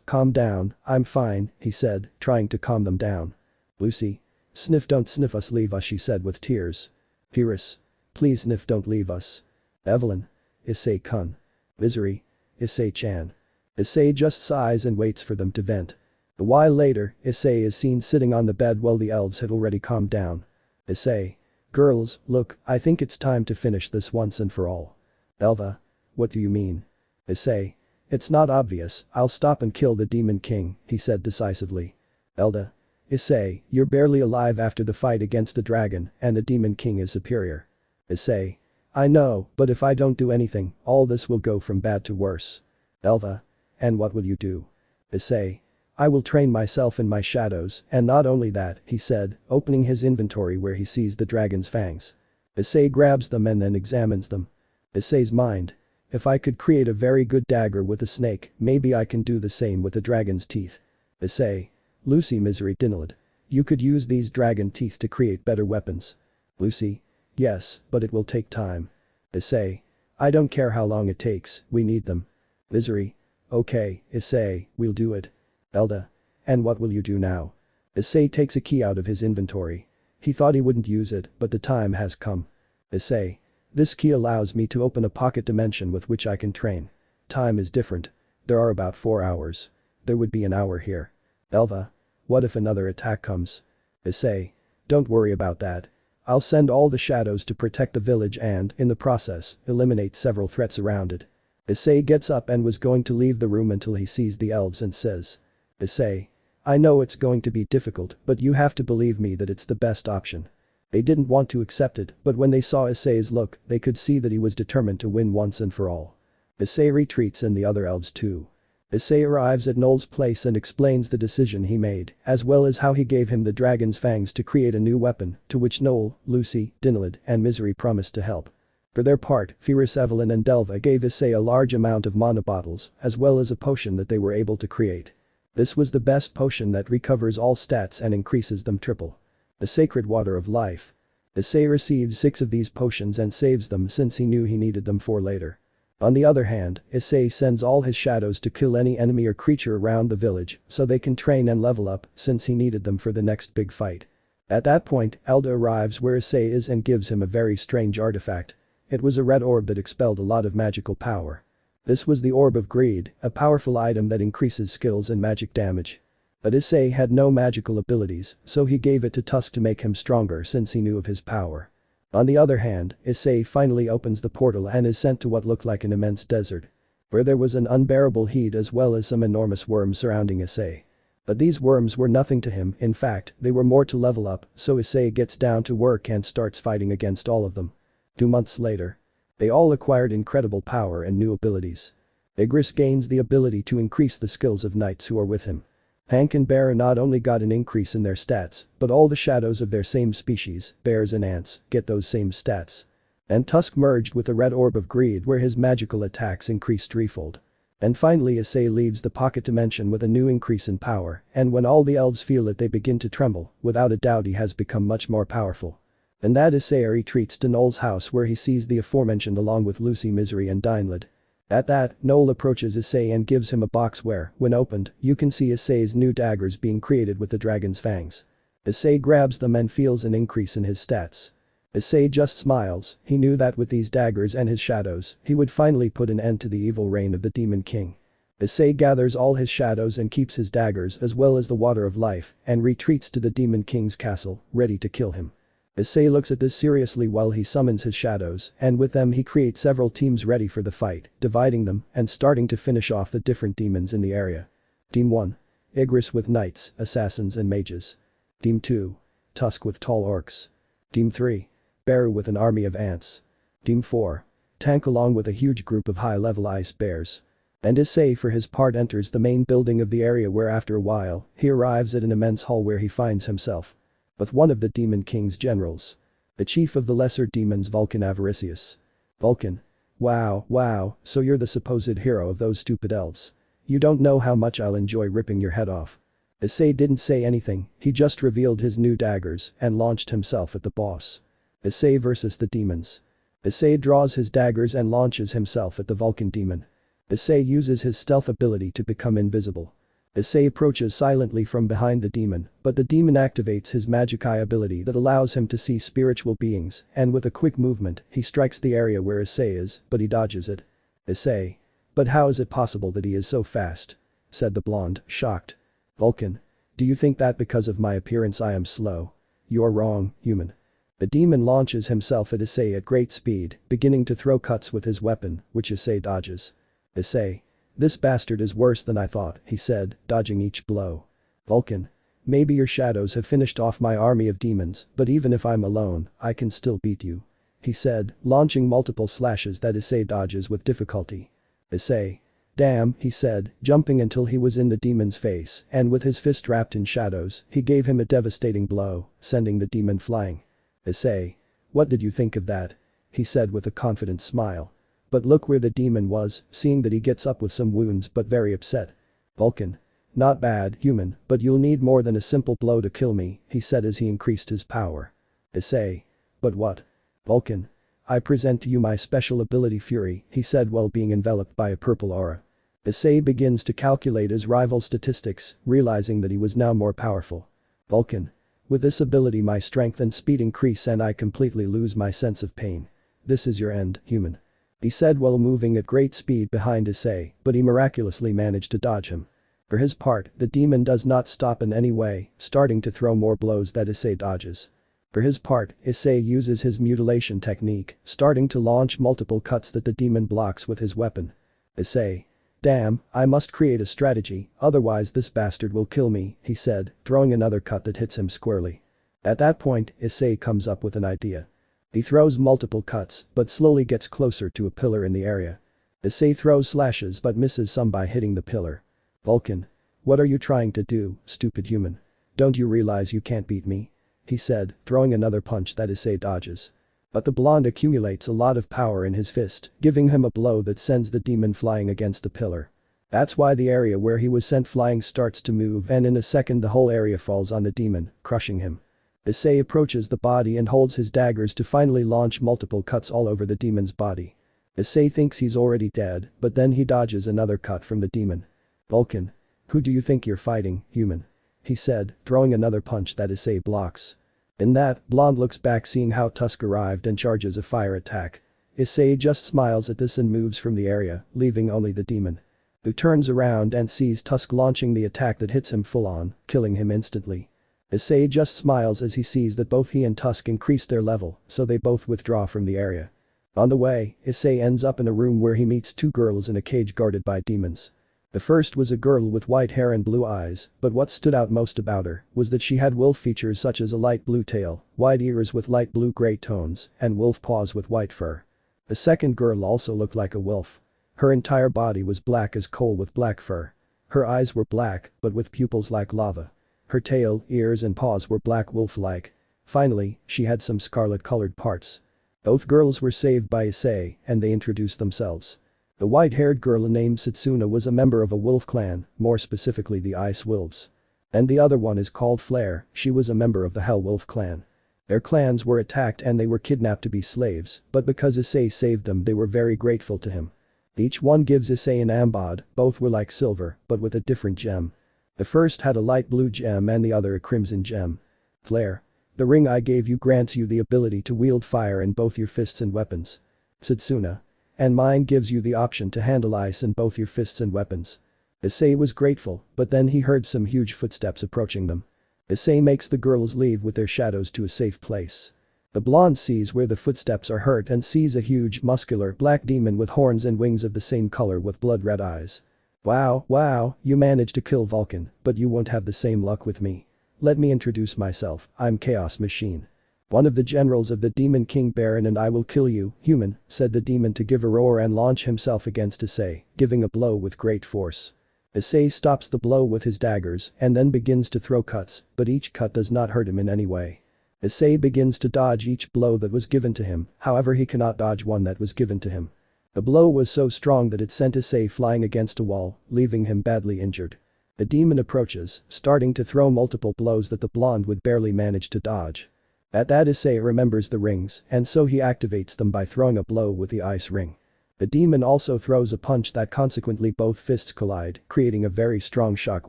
Speaker 1: calm down, I'm fine, he said, trying to calm them down. Lucy. Sniff, don't sniff us, leave us, she said with tears. Firas. Please sniff, don't leave us. Evelyn. Issei-kun. Misery. Issei-chan. Issei just sighs and waits for them to vent. A while later, Issei is seen sitting on the bed while the elves had already calmed down. Issei. Girls, look, I think it's time to finish this once and for all. Elva. What do you mean? Issei. It's not obvious, I'll stop and kill the Demon King, he said decisively. Elda. Issei, you're barely alive after the fight against the dragon, and the Demon King is superior. Issei. I know, but if I don't do anything, all this will go from bad to worse. Elva. And what will you do? Issei. I will train myself in my shadows, and not only that, he said, opening his inventory where he sees the dragon's fangs. Issei grabs them and then examines them. Issei's mind. If I could create a very good dagger with a snake, maybe I can do the same with the dragon's teeth. Issei. Lucy misery Dinalid. You could use these dragon teeth to create better weapons. Lucy. Yes, but it will take time. Issei. I don't care how long it takes, we need them. Misery. Okay, Issei, we'll do it. Elda. And what will you do now? Issei takes a key out of his inventory. He thought he wouldn't use it, but the time has come. Issei. This key allows me to open a pocket dimension with which I can train. Time is different. There are about 4 hours. There would be an hour here. Elva. What if another attack comes? Issei. Don't worry about that. I'll send all the shadows to protect the village and, in the process, eliminate several threats around it. Issei gets up and was going to leave the room until he sees the elves and says. Issei. I know it's going to be difficult, but you have to believe me that it's the best option. They didn't want to accept it, but when they saw Issei's look, they could see that he was determined to win once and for all. Issei retreats and the other elves too. Issei arrives at Noel's place and explains the decision he made, as well as how he gave him the dragon's fangs to create a new weapon, to which Noel, Lucy, Dinalid, and Misery promised to help. For their part, Firas Evelyn and Delva gave Issei a large amount of mana bottles, as well as a potion that they were able to create. This was the best potion that recovers all stats and increases them triple. The sacred water of life. Issei receives 6 of these potions and saves them since he knew he needed them for later. On the other hand, Issei sends all his shadows to kill any enemy or creature around the village so they can train and level up since he needed them for the next big fight. At that point, Elda arrives where Issei is and gives him a very strange artifact. It was a red orb that expelled a lot of magical power. This was the Orb of Greed, a powerful item that increases skills and magic damage. But Issei had no magical abilities, so he gave it to Tusk to make him stronger since he knew of his power. On the other hand, Issei finally opens the portal and is sent to what looked like an immense desert. Where there was an unbearable heat as well as some enormous worms surrounding Issei. But these worms were nothing to him, in fact, they were more to level up, so Issei gets down to work and starts fighting against all of them. 2 months later. They all acquired incredible power and new abilities. Igris gains the ability to increase the skills of knights who are with him. Hank and Bear not only got an increase in their stats, but all the shadows of their same species, bears and ants, get those same stats. And Tusk merged with the Red Orb of Greed where his magical attacks increased threefold. And finally Issei leaves the pocket dimension with a new increase in power, and when all the elves feel it they begin to tremble, without a doubt he has become much more powerful. And that Issei retreats to Noel's house where he sees the aforementioned along with Lucy Misery and Dinalid. At that, Noel approaches Issei and gives him a box where, when opened, you can see Issei's new daggers being created with the dragon's fangs. Issei grabs them and feels an increase in his stats. Issei just smiles, he knew that with these daggers and his shadows, he would finally put an end to the evil reign of the Demon King. Issei gathers all his shadows and keeps his daggers as well as the Water of Life and retreats to the Demon King's castle, ready to kill him. Issei looks at this seriously while he summons his shadows, and with them he creates several teams ready for the fight, dividing them and starting to finish off the different demons in the area. Team 1. Igris with knights, assassins and mages. Team 2. Tusk with tall orcs. Team 3. Bear with an army of ants. Team 4. Tank along with a huge group of high-level ice bears. And Issei for his part enters the main building of the area where after a while, he arrives at an immense hall where he finds himself with one of the Demon King's generals. The chief of the lesser demons Vulcan Avaricious. Vulcan. Wow, so you're the supposed hero of those stupid elves. You don't know how much I'll enjoy ripping your head off. Issei didn't say anything, he just revealed his new daggers and launched himself at the boss. Issei versus the demons. Issei draws his daggers and launches himself at the Vulcan demon. Issei uses his stealth ability to become invisible. Issei approaches silently from behind the demon, but the demon activates his magic eye ability that allows him to see spiritual beings, and with a quick movement, he strikes the area where Issei is, but he dodges it. Issei. But how is it possible that he is so fast? Said the blonde, shocked. Vulcan. Do you think that because of my appearance I am slow? You're wrong, human. The demon launches himself at Issei at great speed, beginning to throw cuts with his weapon, which Issei dodges. Issei. This bastard is worse than I thought, he said, dodging each blow. Vulcan. Maybe your shadows have finished off my army of demons, but even if I'm alone, I can still beat you. He said, launching multiple slashes that Issei dodges with difficulty. Issei. Damn, he said, jumping until he was in the demon's face, and with his fist wrapped in shadows, he gave him a devastating blow, sending the demon flying. Issei. What did you think of that? He said with a confident smile. But look where the demon was, seeing that he gets up with some wounds but very upset. Vulcan. Not bad, human, but you'll need more than a simple blow to kill me, he said as he increased his power. Issei. But what? Vulcan. I present to you my special ability Fury, he said while being enveloped by a purple aura. Issei begins to calculate his rival statistics, realizing that he was now more powerful. Vulcan. With this ability my strength and speed increase and I completely lose my sense of pain. This is your end, human. He said while moving at great speed behind Issei, but he miraculously managed to dodge him. For his part, the demon does not stop in any way, starting to throw more blows that Issei dodges. For his part, Issei uses his mutilation technique, starting to launch multiple cuts that the demon blocks with his weapon. Issei. Damn, I must create a strategy, otherwise this bastard will kill me, he said, throwing another cut that hits him squarely. At that point, Issei comes up with an idea. He throws multiple cuts, but slowly gets closer to a pillar in the area. Issei throws slashes but misses some by hitting the pillar. Vulcan. What are you trying to do, stupid human? Don't you realize you can't beat me? He said, throwing another punch that Issei dodges. But the blonde accumulates a lot of power in his fist, giving him a blow that sends the demon flying against the pillar. That's why the area where he was sent flying starts to move and in a second the whole area falls on the demon, crushing him. Issei approaches the body and holds his daggers to finally launch multiple cuts all over the demon's body. Issei thinks he's already dead, but then he dodges another cut from the demon. Vulcan. Who do you think you're fighting, human? He said, throwing another punch that Issei blocks. In that, Blonde looks back seeing how Tusk arrived and charges a fire attack. Issei just smiles at this and moves from the area, leaving only the demon. Who turns around and sees Tusk launching the attack that hits him full on, killing him instantly. Issei just smiles as he sees that both he and Tusk increase their level, so they both withdraw from the area. On the way, Issei ends up in a room where he meets two girls in a cage guarded by demons. The first was a girl with white hair and blue eyes, but what stood out most about her was that she had wolf features such as a light blue tail, white ears with light blue-gray tones, and wolf paws with white fur. The second girl also looked like a wolf. Her entire body was black as coal with black fur. Her eyes were black, but with pupils like lava. Her tail, ears and paws were black wolf-like. Finally, she had some scarlet-colored parts. Both girls were saved by Issei, and they introduced themselves. The white-haired girl named Setsuna was a member of a wolf clan, more specifically the Ice Wolves. And the other one is called Flare, she was a member of the Hell Wolf clan. Their clans were attacked and they were kidnapped to be slaves, but because Issei saved them they were very grateful to him. Each one gives Issei an ambod, both were like silver, but with a different gem. The first had a light blue gem and the other a crimson gem. Flare. The ring I gave you grants you the ability to wield fire in both your fists and weapons. Setsuna. And mine gives you the option to handle ice in both your fists and weapons. Issei was grateful, but then he heard some huge footsteps approaching them. Issei makes the girls leave with their shadows to a safe place. The blonde sees where the footsteps are heard and sees a huge, muscular, black demon with horns and wings of the same color with blood-red eyes. Wow, you managed to kill Vulcan, but you won't have the same luck with me. Let me introduce myself, I'm Chaos Machine. One of the generals of the Demon King Baron and I will kill you, human, said the demon to give a roar and launch himself against Issei, giving a blow with great force. Issei stops the blow with his daggers and then begins to throw cuts, but each cut does not hurt him in any way. Issei begins to dodge each blow that was given to him, however he cannot dodge one that was given to him. The blow was so strong that it sent Issei flying against a wall, leaving him badly injured. The demon approaches, starting to throw multiple blows that the blonde would barely manage to dodge. At that Issei remembers the rings, and so he activates them by throwing a blow with the ice ring. The demon also throws a punch that consequently both fists collide, creating a very strong shock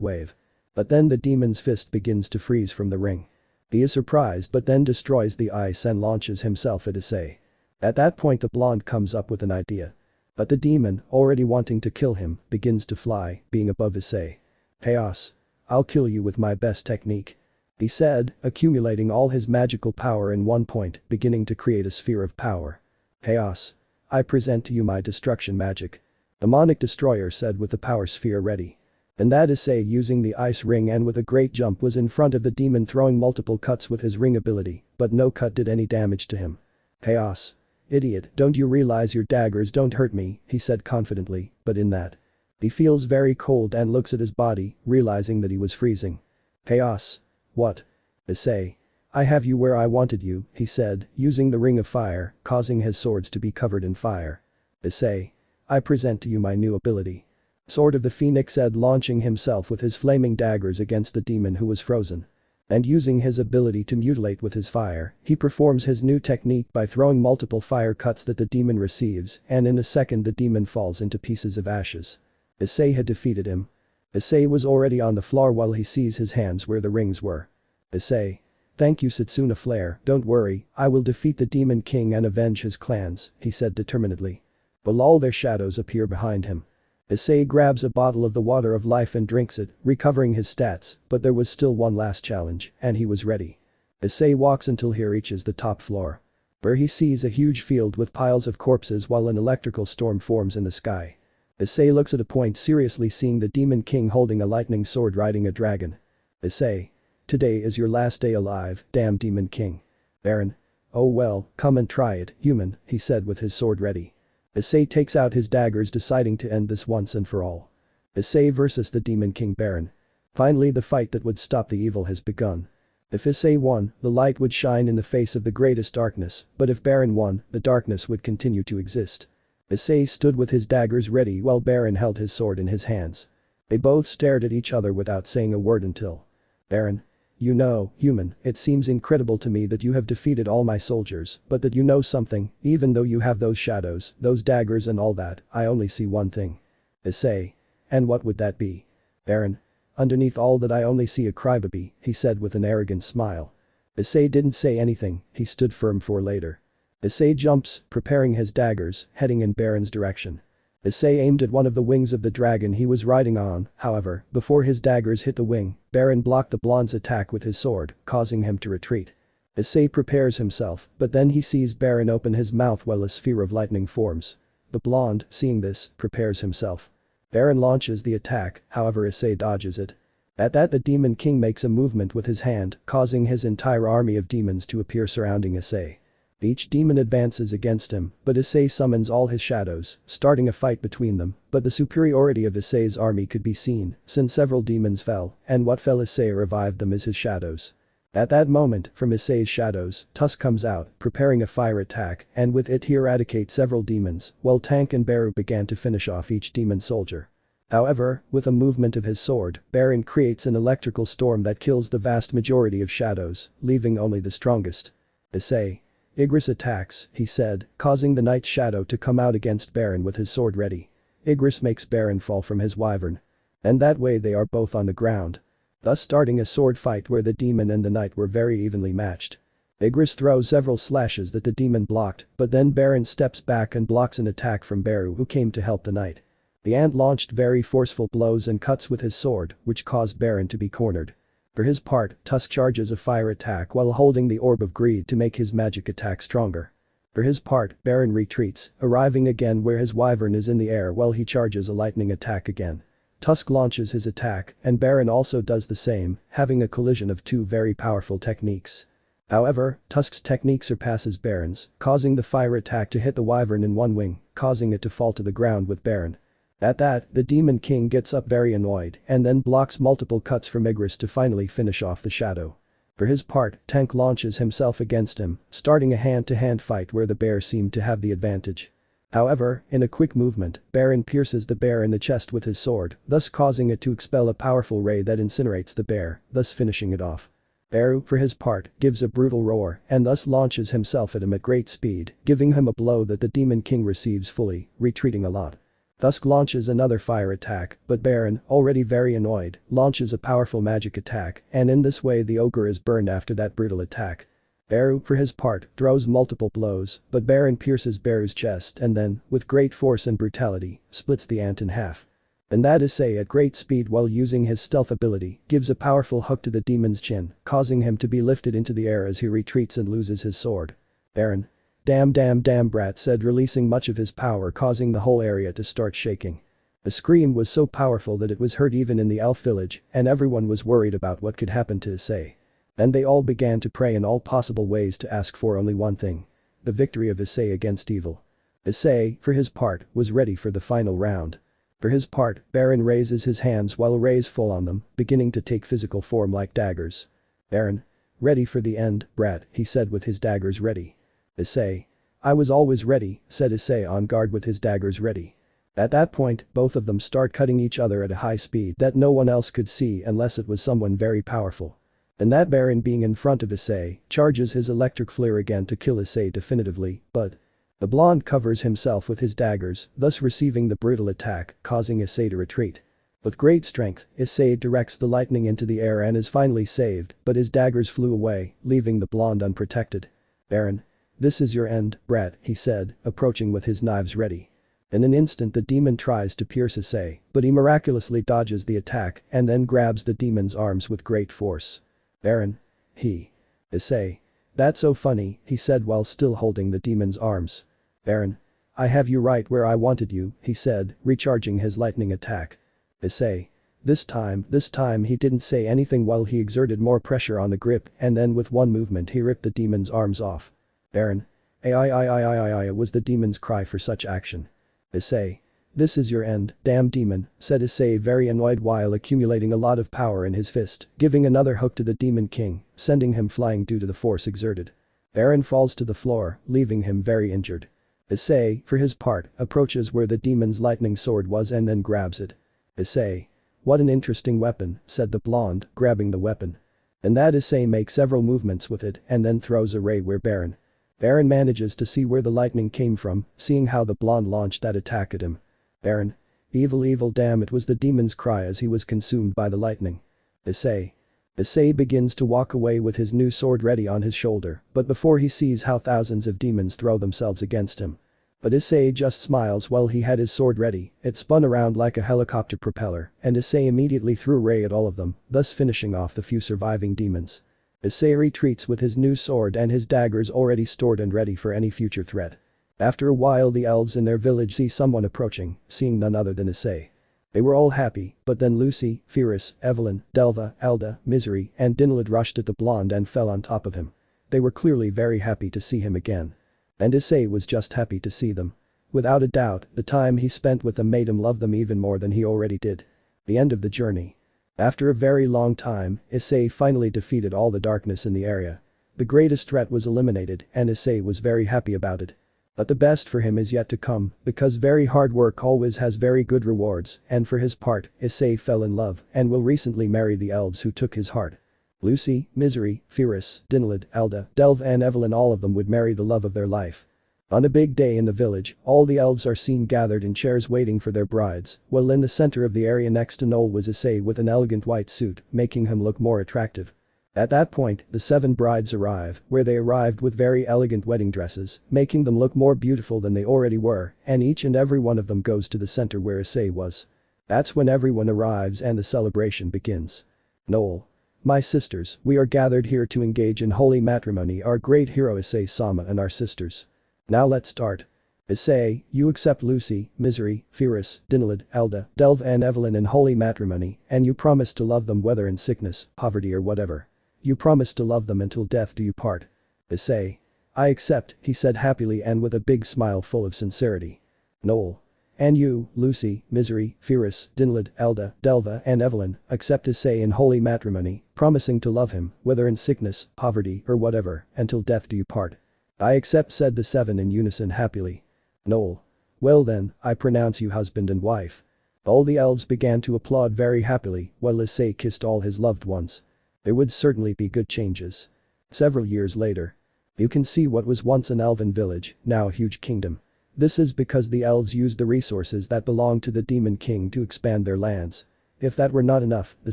Speaker 1: wave. But then the demon's fist begins to freeze from the ring. He is surprised but then destroys the ice and launches himself at Issei. At that point the blonde comes up with an idea. But the demon, already wanting to kill him, begins to fly, being above Issei. Chaos. I'll kill you with my best technique. He said, accumulating all his magical power in one point, beginning to create a sphere of power. Chaos. I present to you my destruction magic. Demonic Destroyer said with the power sphere ready. And that Issei using the ice ring and with a great jump was in front of the demon throwing multiple cuts with his ring ability, but no cut did any damage to him. Chaos. Idiot, don't you realize your daggers don't hurt me, he said confidently, but in that. He feels very cold and looks at his body, realizing that he was freezing. Chaos. What? Issei. I have you where I wanted you, he said, using the ring of fire, causing his swords to be covered in fire. Issei. I present to you my new ability. Sword of the Phoenix said, launching himself with his flaming daggers against the demon who was frozen. And using his ability to mutilate with his fire, he performs his new technique by throwing multiple fire cuts that the demon receives, and in a second the demon falls into pieces of ashes. Issei had defeated him. Issei was already on the floor while he sees his hands where the rings were. Issei. Thank you Setsuna Flare, don't worry, I will defeat the Demon King and avenge his clans, he said determinedly. While all their shadows appear behind him. Issei grabs a bottle of the water of life and drinks it, recovering his stats, but there was still one last challenge, and he was ready. Issei walks until he reaches the top floor. Where he sees a huge field with piles of corpses while an electrical storm forms in the sky. Issei looks at a point seriously seeing the Demon King holding a lightning sword riding a dragon. Issei. Today is your last day alive, damn Demon King. Baron. Oh well, come and try it, human, he said with his sword ready. Issei takes out his daggers deciding to end this once and for all. Issei versus the Demon King Baron. Finally the fight that would stop the evil has begun. If Issei won, the light would shine in the face of the greatest darkness, but if Baron won, the darkness would continue to exist. Issei stood with his daggers ready while Baron held his sword in his hands. They both stared at each other without saying a word until. Baron. You know, human, it seems incredible to me that you have defeated all my soldiers, but that you know something, even though you have those shadows, those daggers and all that, I only see one thing. Issei. And what would that be? Baron. Underneath all that I only see a crybaby, he said with an arrogant smile. Issei didn't say anything, he stood firm for later. Issei jumps, preparing his daggers, heading in Baron's direction. Issei aimed at one of the wings of the dragon he was riding on, however, before his daggers hit the wing, Baron blocked the blonde's attack with his sword, causing him to retreat. Issei prepares himself, but then he sees Baron open his mouth while a sphere of lightning forms. The blonde, seeing this, prepares himself. Baron launches the attack, however Issei dodges it. At that the Demon King makes a movement with his hand, causing his entire army of demons to appear surrounding Issei. Each demon advances against him, but Issei summons all his shadows, starting a fight between them, but the superiority of Issei's army could be seen, since several demons fell, and what fell Issei revived them as his shadows. At that moment, from Issei's shadows, Tusk comes out, preparing a fire attack, and with it he eradicates several demons, while Tank and Baru began to finish off each demon soldier. However, with a movement of his sword, Baron creates an electrical storm that kills the vast majority of shadows, leaving only the strongest. Issei. Igris attacks, he said, causing the Knight's shadow to come out against Baron with his sword ready. Igris makes Baron fall from his wyvern. And that way they are both on the ground. Thus starting a sword fight where the demon and the Knight were very evenly matched. Igris throws several slashes that the demon blocked, but then Baron steps back and blocks an attack from Baru who came to help the Knight. The ant launched very forceful blows and cuts with his sword, which caused Baron to be cornered. For his part, Tusk charges a fire attack while holding the Orb of Greed to make his magic attack stronger. For his part, Baron retreats, arriving again where his wyvern is in the air while he charges a lightning attack again. Tusk launches his attack, and Baron also does the same, having a collision of two very powerful techniques. However, Tusk's technique surpasses Baron's, causing the fire attack to hit the wyvern in one wing, causing it to fall to the ground with Baron. At that, the Demon King gets up very annoyed and then blocks multiple cuts from Igris to finally finish off the shadow. For his part, Tank launches himself against him, starting a hand-to-hand fight where the bear seemed to have the advantage. However, in a quick movement, Baron pierces the bear in the chest with his sword, thus causing it to expel a powerful ray that incinerates the bear, thus finishing it off. Baru, for his part, gives a brutal roar and thus launches himself at him at great speed, giving him a blow that the Demon King receives fully, retreating a lot. Tusk launches another fire attack, but Baron, already very annoyed, launches a powerful magic attack, and in this way the ogre is burned after that brutal attack. Baru, for his part, throws multiple blows, but Baron pierces Baru's chest and then, with great force and brutality, splits the ant in half. And that Issei at great speed while using his stealth ability, gives a powerful hook to the demon's chin, causing him to be lifted into the air as he retreats and loses his sword. Baron. Damn brat said, releasing much of his power, causing the whole area to start shaking. The scream was so powerful that it was heard even in the elf village, and everyone was worried about what could happen to Issei. And they all began to pray in all possible ways to ask for only one thing. The victory of Issei against evil. Issei, for his part, was ready for the final round. For his part, Baron raises his hands while rays fall on them, beginning to take physical form like daggers. Baron. Ready for the end, brat, he said with his daggers ready. Issei. I was always ready, said Issei on guard with his daggers ready. At that point, both of them start cutting each other at a high speed that no one else could see unless it was someone very powerful. And that Baron being in front of Issei, charges his electric flare again to kill Issei definitively, but the blonde covers himself with his daggers, thus receiving the brutal attack, causing Issei to retreat. With great strength, Issei directs the lightning into the air and is finally saved, but his daggers flew away, leaving the blonde unprotected. "Baron. This is your end, brat," he said, approaching with his knives ready. In an instant the demon tries to pierce Issei, but he miraculously dodges the attack and then grabs the demon's arms with great force. "Baron." Issei. "That's so funny," he said while still holding the demon's arms. "Baron. I have you right where I wanted you," he said, recharging his lightning attack. Issei. This time he didn't say anything while he exerted more pressure on the grip and then with one movement he ripped the demon's arms off. "Baron." Ai was the demon's cry for such action. Issei. "This is your end, damn demon," said Issei very annoyed while accumulating a lot of power in his fist, giving another hook to the demon king, sending him flying due to the force exerted. Baron falls to the floor, leaving him very injured. Issei, for his part, approaches where the demon's lightning sword was and then grabs it. Issei. "What an interesting weapon," said the blonde, grabbing the weapon. And that Issei makes several movements with it and then throws a ray where Baron manages to see where the lightning came from, seeing how the blonde launched that attack at him. "Baron. Evil damn, it was the demon's cry as he was consumed by the lightning. Issei. Issei begins to walk away with his new sword ready on his shoulder, but before he sees how thousands of demons throw themselves against him. But Issei just smiles while he had his sword ready, it spun around like a helicopter propeller, and Issei immediately threw a ray at all of them, thus finishing off the few surviving demons. Issei retreats with his new sword and his daggers already stored and ready for any future threat. After a while the elves in their village see someone approaching, seeing none other than Issei. They were all happy, but then Lucy, Firas, Evelyn, Delva, Elda, Misery, and Dinlid rushed at the blonde and fell on top of him. They were clearly very happy to see him again. And Issei was just happy to see them. Without a doubt, the time he spent with them made him love them even more than he already did. The end of the journey. After a very long time, Issei finally defeated all the darkness in the area. The greatest threat was eliminated and Issei was very happy about it. But the best for him is yet to come, because very hard work always has very good rewards, and for his part, Issei fell in love and will recently marry the elves who took his heart. Lucy, Misery, Firas, Dinlid, Elda, Delve and Evelyn, all of them would marry the love of their life. On a big day in the village, all the elves are seen gathered in chairs waiting for their brides, while in the center of the area next to Noel was Issei with an elegant white suit, making him look more attractive. At that point, the 7 brides arrive, where they arrived with very elegant wedding dresses, making them look more beautiful than they already were, and each and every one of them goes to the center where Issei was. That's when everyone arrives and the celebration begins. Noel. My sisters, we are gathered here to engage in holy matrimony, our great hero Issei-sama and our sisters. Now let's start. Issei, you accept Lucy, Misery, Firas, Dinlid, Elda, Delve and Evelyn in holy matrimony, and you promise to love them whether in sickness, poverty or whatever. You promise to love them until death do you part. Issei. I accept, he said happily and with a big smile full of sincerity. Noel. And you, Lucy, Misery, Firas, Dinlid, Elda, Delva and Evelyn, accept Issei in holy matrimony, promising to love him, whether in sickness, poverty or whatever, until death do you part. I accept, said the 7 in unison happily. Noel. Well then, I pronounce you husband and wife. All the elves began to applaud very happily while Issei kissed all his loved ones. There would certainly be good changes. Several years later. You can see what was once an elven village, now a huge kingdom. This is because the elves used the resources that belonged to the demon king to expand their lands. If that were not enough, the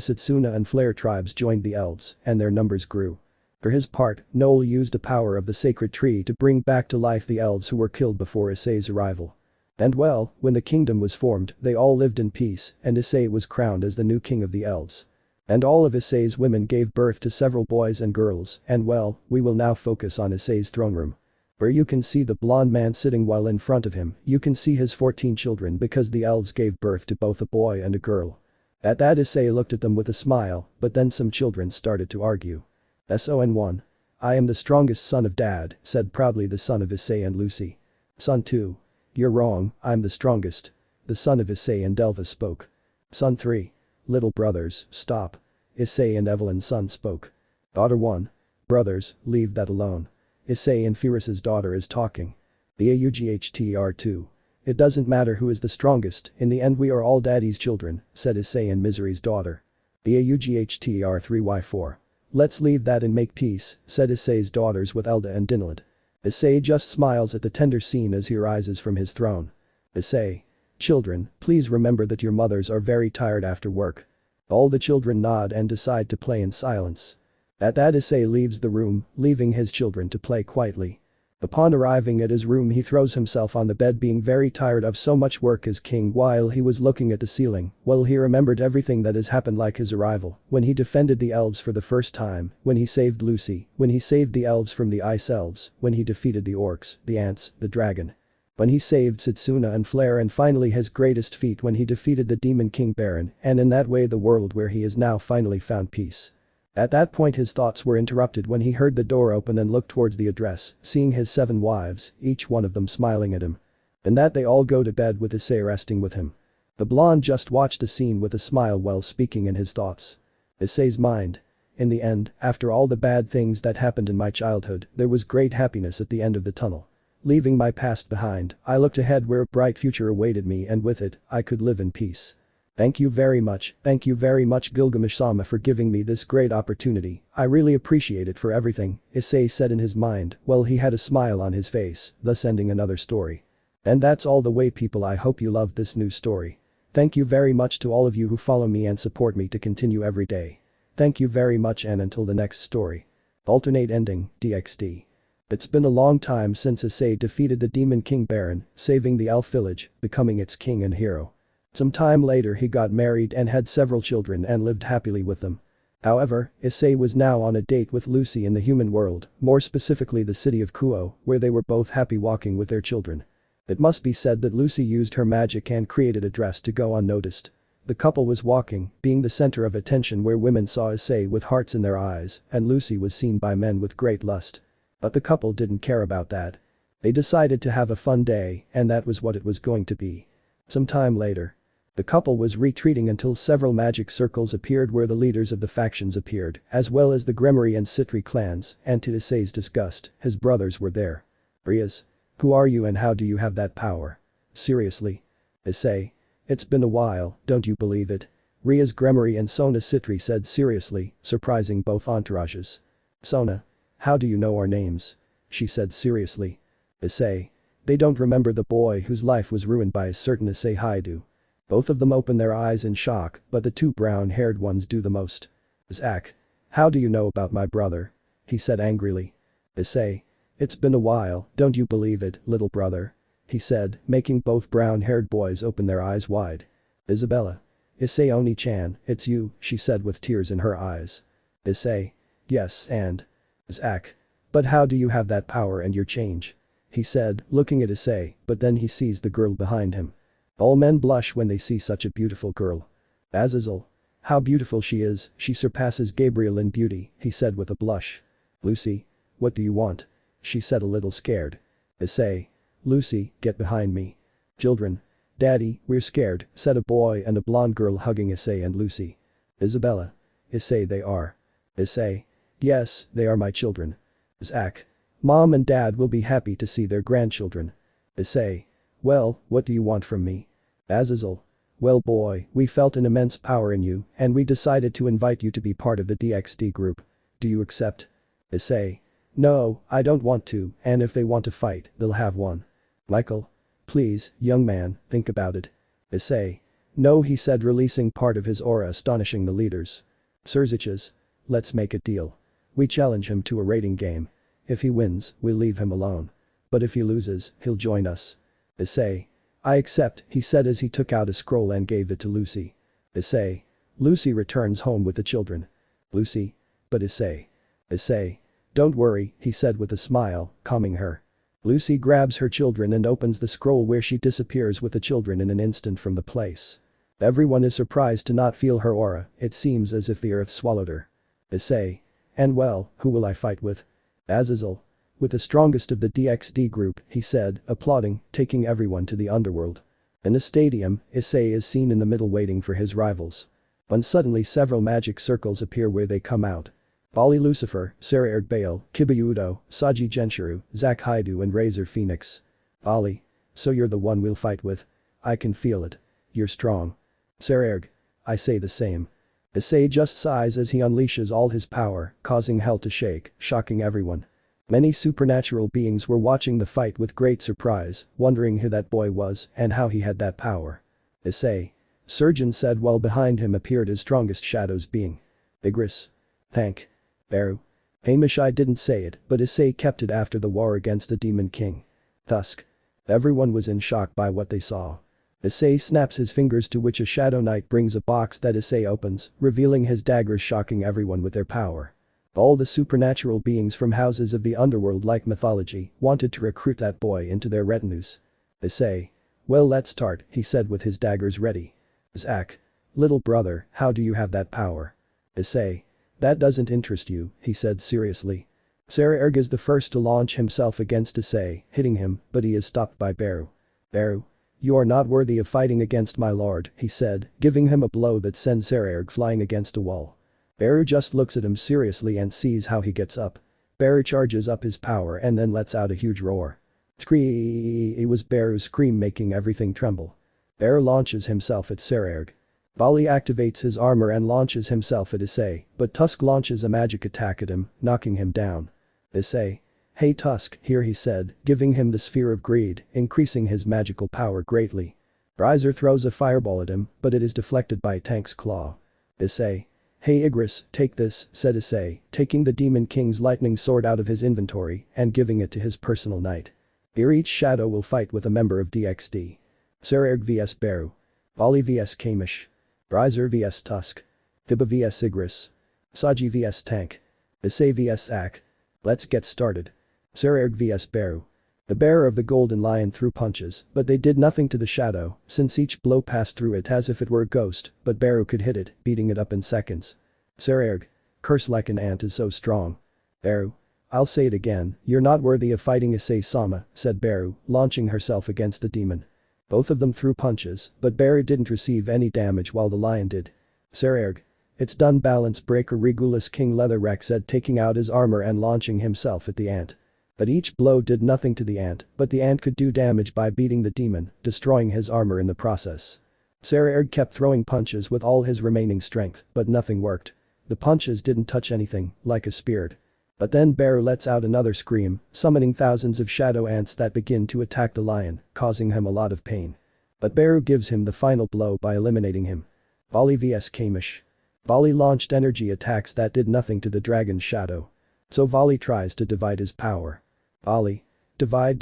Speaker 1: Setsuna and Flare tribes joined the elves, and their numbers grew. For his part, Noel used the power of the sacred tree to bring back to life the elves who were killed before Issei's arrival. And well, when the kingdom was formed, they all lived in peace, and Issei was crowned as the new king of the elves. And all of Issei's women gave birth to several boys and girls, and well, we will now focus on Issei's throne room. Where you can see the blonde man sitting while in front of him, you can see his 14 children because the elves gave birth to both a boy and a girl. At that Issei looked at them with a smile, but then some children started to argue. SON1. I am the strongest son of dad, said proudly the son of Issei and Lucy. Son 2. You're wrong, I'm the strongest. The son of Issei and Delva spoke. Son 3. Little brothers, stop. Issei and Evelyn's son spoke. Daughter 1. Brothers, leave that alone. Issei and Firas's daughter is talking. The AUGHTR2. It doesn't matter who is the strongest, in the end we are all daddy's children, said Issei and Misery's daughter. Beaughtr3y4. Let's leave that and make peace, said Issei's daughters with Elda and Dinalad. Issei just smiles at the tender scene as he rises from his throne. Issei. Children, please remember that your mothers are very tired after work. All the children nod and decide to play in silence. At that Issei leaves the room, leaving his children to play quietly. Upon arriving at his room he throws himself on the bed being very tired of so much work as king while he was looking at the ceiling, well he remembered everything that has happened like his arrival, when he defended the elves for the first time, when he saved Lucy, when he saved the elves from the ice elves, when he defeated the orcs, the ants, the dragon. When he saved Setsuna and Flare and finally his greatest feat when he defeated the Demon King Baron and in that way the world where he is now finally found peace. At that point his thoughts were interrupted when he heard the door open and looked towards the address, seeing his 7 wives, each one of them smiling at him. And that they all go to bed with Issei resting with him. The blonde just watched the scene with a smile while speaking in his thoughts. Issei's mind. In the end, after all the bad things that happened in my childhood, there was great happiness at the end of the tunnel. Leaving my past behind, I looked ahead where a bright future awaited me and with it, I could live in peace. Thank you very much Gilgamesh-sama for giving me this great opportunity, I really appreciate it for everything, Issei said in his mind, while he had a smile on his face, thus ending another story. And that's all the way people, I hope you loved this new story. Thank you very much to all of you who follow me and support me to continue every day. Thank you very much and until the next story. Alternate ending, DxD. It's been a long time since Issei defeated the Demon King Baron, saving the elf village, becoming its king and hero. Some time later he got married and had several children and lived happily with them. However, Issei was now on a date with Lucy in the human world, more specifically the city of Kuo, where they were both happy walking with their children. It must be said that Lucy used her magic and created a dress to go unnoticed. The couple was walking, being the center of attention where women saw Issei with hearts in their eyes and Lucy was seen by men with great lust. But the couple didn't care about that. They decided to have a fun day and that was what it was going to be. Some time later. The couple was retreating until several magic circles appeared where the leaders of the factions appeared, as well as the Gremory and Citri clans, and to Issei's disgust, his brothers were there. Rias. Who are you and how do you have that power? Seriously? Issei. It's been a while, don't you believe it? Rias Gremory and Sona Citri said seriously, surprising both entourages. Sona. How do you know our names? She said seriously. Issei. They don't remember the boy whose life was ruined by a certain Issei Haidu. Both of them open their eyes in shock, but the 2 brown-haired ones do the most. Zach. How do you know about my brother? He said angrily. Issei. It's been a while, don't you believe it, little brother? He said, making both brown-haired boys open their eyes wide. Isabella. Issei Oni-chan, it's you, she said with tears in her eyes. Issei. Yes and. Zach. But how do you have that power and your change? He said, looking at Issei, but then he sees the girl behind him. All men blush when they see such a beautiful girl. Azazel. How beautiful she is, she surpasses Gabriel in beauty, he said with a blush. Lucy. What do you want? She said a little scared. Issei. Lucy, get behind me. Children. Daddy, we're scared, said a boy and a blonde girl hugging Issei and Lucy. Isabella. Issei they are. Issei. Yes, they are my children. Zach. Mom and Dad will be happy to see their grandchildren. Issei. Well, what do you want from me? Azazel. Well boy, we felt an immense power in you and we decided to invite you to be part of the DxD group. Do you accept? Issei. No, I don't want to, and if they want to fight, they'll have one. Michael. Please, young man, think about it. Issei. No, he said, releasing part of his aura, astonishing the leaders. Surziches. Let's make a deal. We challenge him to a rating game. If he wins, we'll leave him alone. But if he loses, he'll join us. Issei. I accept, he said as he took out a scroll and gave it to Lucy. Issei. Lucy returns home with the children. Lucy. But Issei. Issei. Don't worry, he said with a smile, calming her. Lucy grabs her children and opens the scroll where she disappears with the children in an instant from the place. Everyone is surprised to not feel her aura, it seems as if the earth swallowed her. Issei. And well, who will I fight with? Azazel. With the strongest of the DxD group, he said, applauding, taking everyone to the underworld. In a stadium, Issei is seen in the middle waiting for his rivals. When suddenly several magic circles appear where they come out. Bali Lucifer, Sarah Baal, Kibayudo, Saji Genshiru, Zack Haidu and Razor Phoenix. Bali. So you're the one we'll fight with? I can feel it. You're strong. Sekiryuutei. I say the same. Issei just sighs as he unleashes all his power, causing hell to shake, shocking everyone. Many supernatural beings were watching the fight with great surprise, wondering who that boy was and how he had that power. Issei. Surgeon said while behind him appeared his strongest shadows being. Igris. Tank. Beru. Hamish I didn't say it, but Issei kept it after the war against the Demon King. Tusk. Everyone was in shock by what they saw. Issei snaps his fingers to which a Shadow Knight brings a box that Issei opens, revealing his daggers shocking everyone with their power. All the supernatural beings from houses of the underworld like mythology wanted to recruit that boy into their retinues. Issei. Well let's start, he said with his daggers ready. Zach. Little brother, how do you have that power? Issei. That doesn't interest you, he said seriously. Sekiryuutei is the first to launch himself against Issei, hitting him, but he is stopped by Beru. Beru. You are not worthy of fighting against my lord, he said, giving him a blow that sends Sekiryuutei flying against a wall. Beru just looks at him seriously and sees how he gets up. Beru charges up his power and then lets out a huge roar. Scream! It was Beru's scream making everything tremble. Beru launches himself at Sekiryuutei. Bali activates his armor and launches himself at Issei, but Tusk launches a magic attack at him, knocking him down. Issei. Hey Tusk, here he said, giving him the sphere of greed, increasing his magical power greatly. Riser throws a fireball at him, but it is deflected by Tank's claw. Issei. Hey Igris, take this, said Issei, taking the Demon King's lightning sword out of his inventory and giving it to his personal knight. Here each shadow will fight with a member of DXD. Sekiryuutei vs Beru. Bali vs Kamish. Riser vs Tusk. Tiba vs Igris. Saji vs Tank. Issei vs Ak. Let's get started. Sekiryuutei vs Beru. The bearer of the golden lion threw punches, but they did nothing to the shadow, since each blow passed through it as if it were a ghost, but Beru could hit it, beating it up in seconds. Sekiryuutei. Curse like an ant is so strong. Beru. I'll say it again, you're not worthy of fighting Issei-sama, said Beru, launching herself against the demon. Both of them threw punches, but Beru didn't receive any damage while the lion did. Sekiryuutei. It's done, balance breaker Regulus King Leatherwreck said, taking out his armor and launching himself at the ant. But each blow did nothing to the ant, but the ant could do damage by beating the demon, destroying his armor in the process. Sekiryuutei kept throwing punches with all his remaining strength, but nothing worked. The punches didn't touch anything, like a spirit. But then Beru lets out another scream, summoning thousands of shadow ants that begin to attack the lion, causing him a lot of pain. But Beru gives him the final blow by eliminating him. Bali vs Kamish. Bali launched energy attacks that did nothing to the dragon's shadow. So Bali tries to divide his power. Bali. Divide,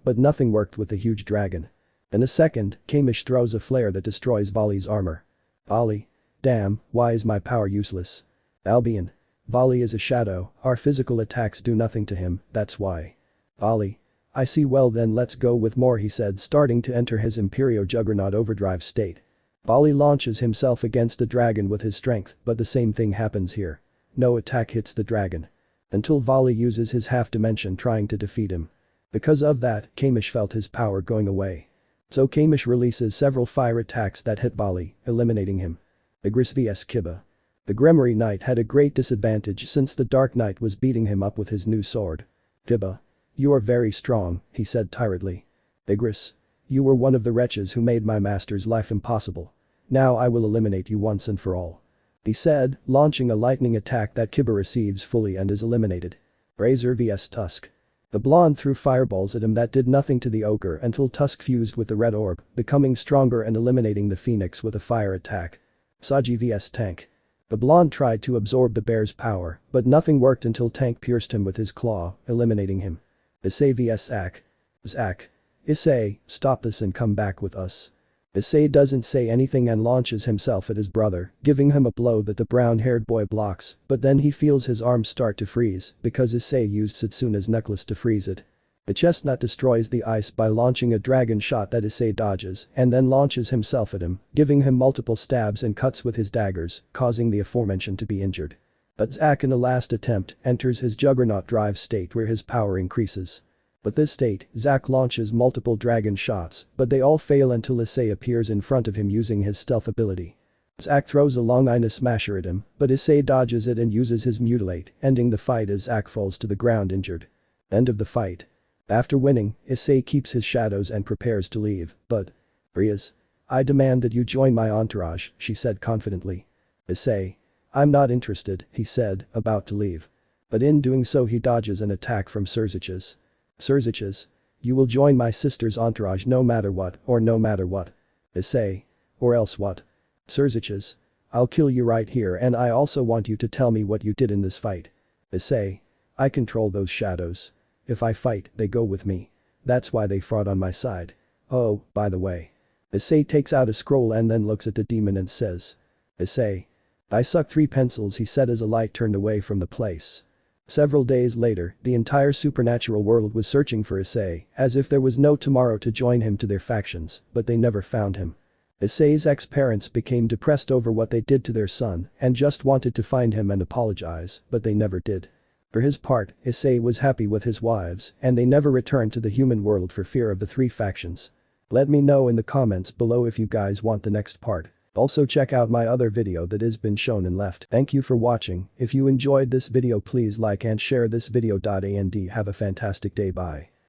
Speaker 1: but nothing worked with the huge dragon. In a second, Kamish throws a flare that destroys Bali's armor. Bali. Damn, why is my power useless? Albion. Bali is a shadow, our physical attacks do nothing to him, that's why. Bali. I see, well then let's go with more, he said, starting to enter his Imperio Juggernaut overdrive state. Bali launches himself against the dragon with his strength, but the same thing happens here. No attack hits the dragon. Until Bali uses his half-dimension trying to defeat him. Because of that, Kamish felt his power going away. So Kamish releases several fire attacks that hit Bali, eliminating him. Igris vs Kiba. The Gremory Knight had a great disadvantage since the Dark Knight was beating him up with his new sword. Kiba. You are very strong, he said tiredly. Igris. You were one of the wretches who made my master's life impossible. Now I will eliminate you once and for all. He said, launching a lightning attack that Kiba receives fully and is eliminated. Razor vs Tusk. The blonde threw fireballs at him that did nothing to the ogre until Tusk fused with the red orb, becoming stronger and eliminating the phoenix with a fire attack. Saji vs Tank. The blonde tried to absorb the bear's power, but nothing worked until Tank pierced him with his claw, eliminating him. Issei vs Ak. Zach. Issei, stop this and come back with us. Issei doesn't say anything and launches himself at his brother, giving him a blow that the brown-haired boy blocks, but then he feels his arms start to freeze because Issei used Satsuna's necklace to freeze it. The chestnut destroys the ice by launching a dragon shot that Issei dodges and then launches himself at him, giving him multiple stabs and cuts with his daggers, causing the aforementioned to be injured. But Zach in the last attempt enters his juggernaut drive state where his power increases. With this state, Zach launches multiple dragon shots, but they all fail until Issei appears in front of him using his stealth ability. Zach throws a long Ina smasher at him, but Issei dodges it and uses his mutilate, ending the fight as Zach falls to the ground injured. End of the fight. After winning, Issei keeps his shadows and prepares to leave, but… Rias. I demand that you join my entourage, she said confidently. Issei. I'm not interested, he said, about to leave. But in doing so he dodges an attack from Surziches. Surziches. You will join my sister's entourage no matter what, or no matter what. Issei. Or else what? Surziches. I'll kill you right here and I also want you to tell me what you did in this fight. Issei. I control those shadows. If I fight, they go with me. That's why they fought on my side. Oh, by the way. Issei takes out a scroll and then looks at the demon and says. Issei. I suck 3 pencils, he said as a light turned away from the place. Several days later, the entire supernatural world was searching for Issei, as if there was no tomorrow to join him to their factions, but they never found him. Issei's ex-parents became depressed over what they did to their son and just wanted to find him and apologize, but they never did. For his part, Issei was happy with his wives and they never returned to the human world for fear of the 3 factions. Let me know in the comments below if you guys want the next part. Also check out my other video that has been shown and left. Thank you for watching. If you enjoyed this video please like and share this video. And have a fantastic day. Bye.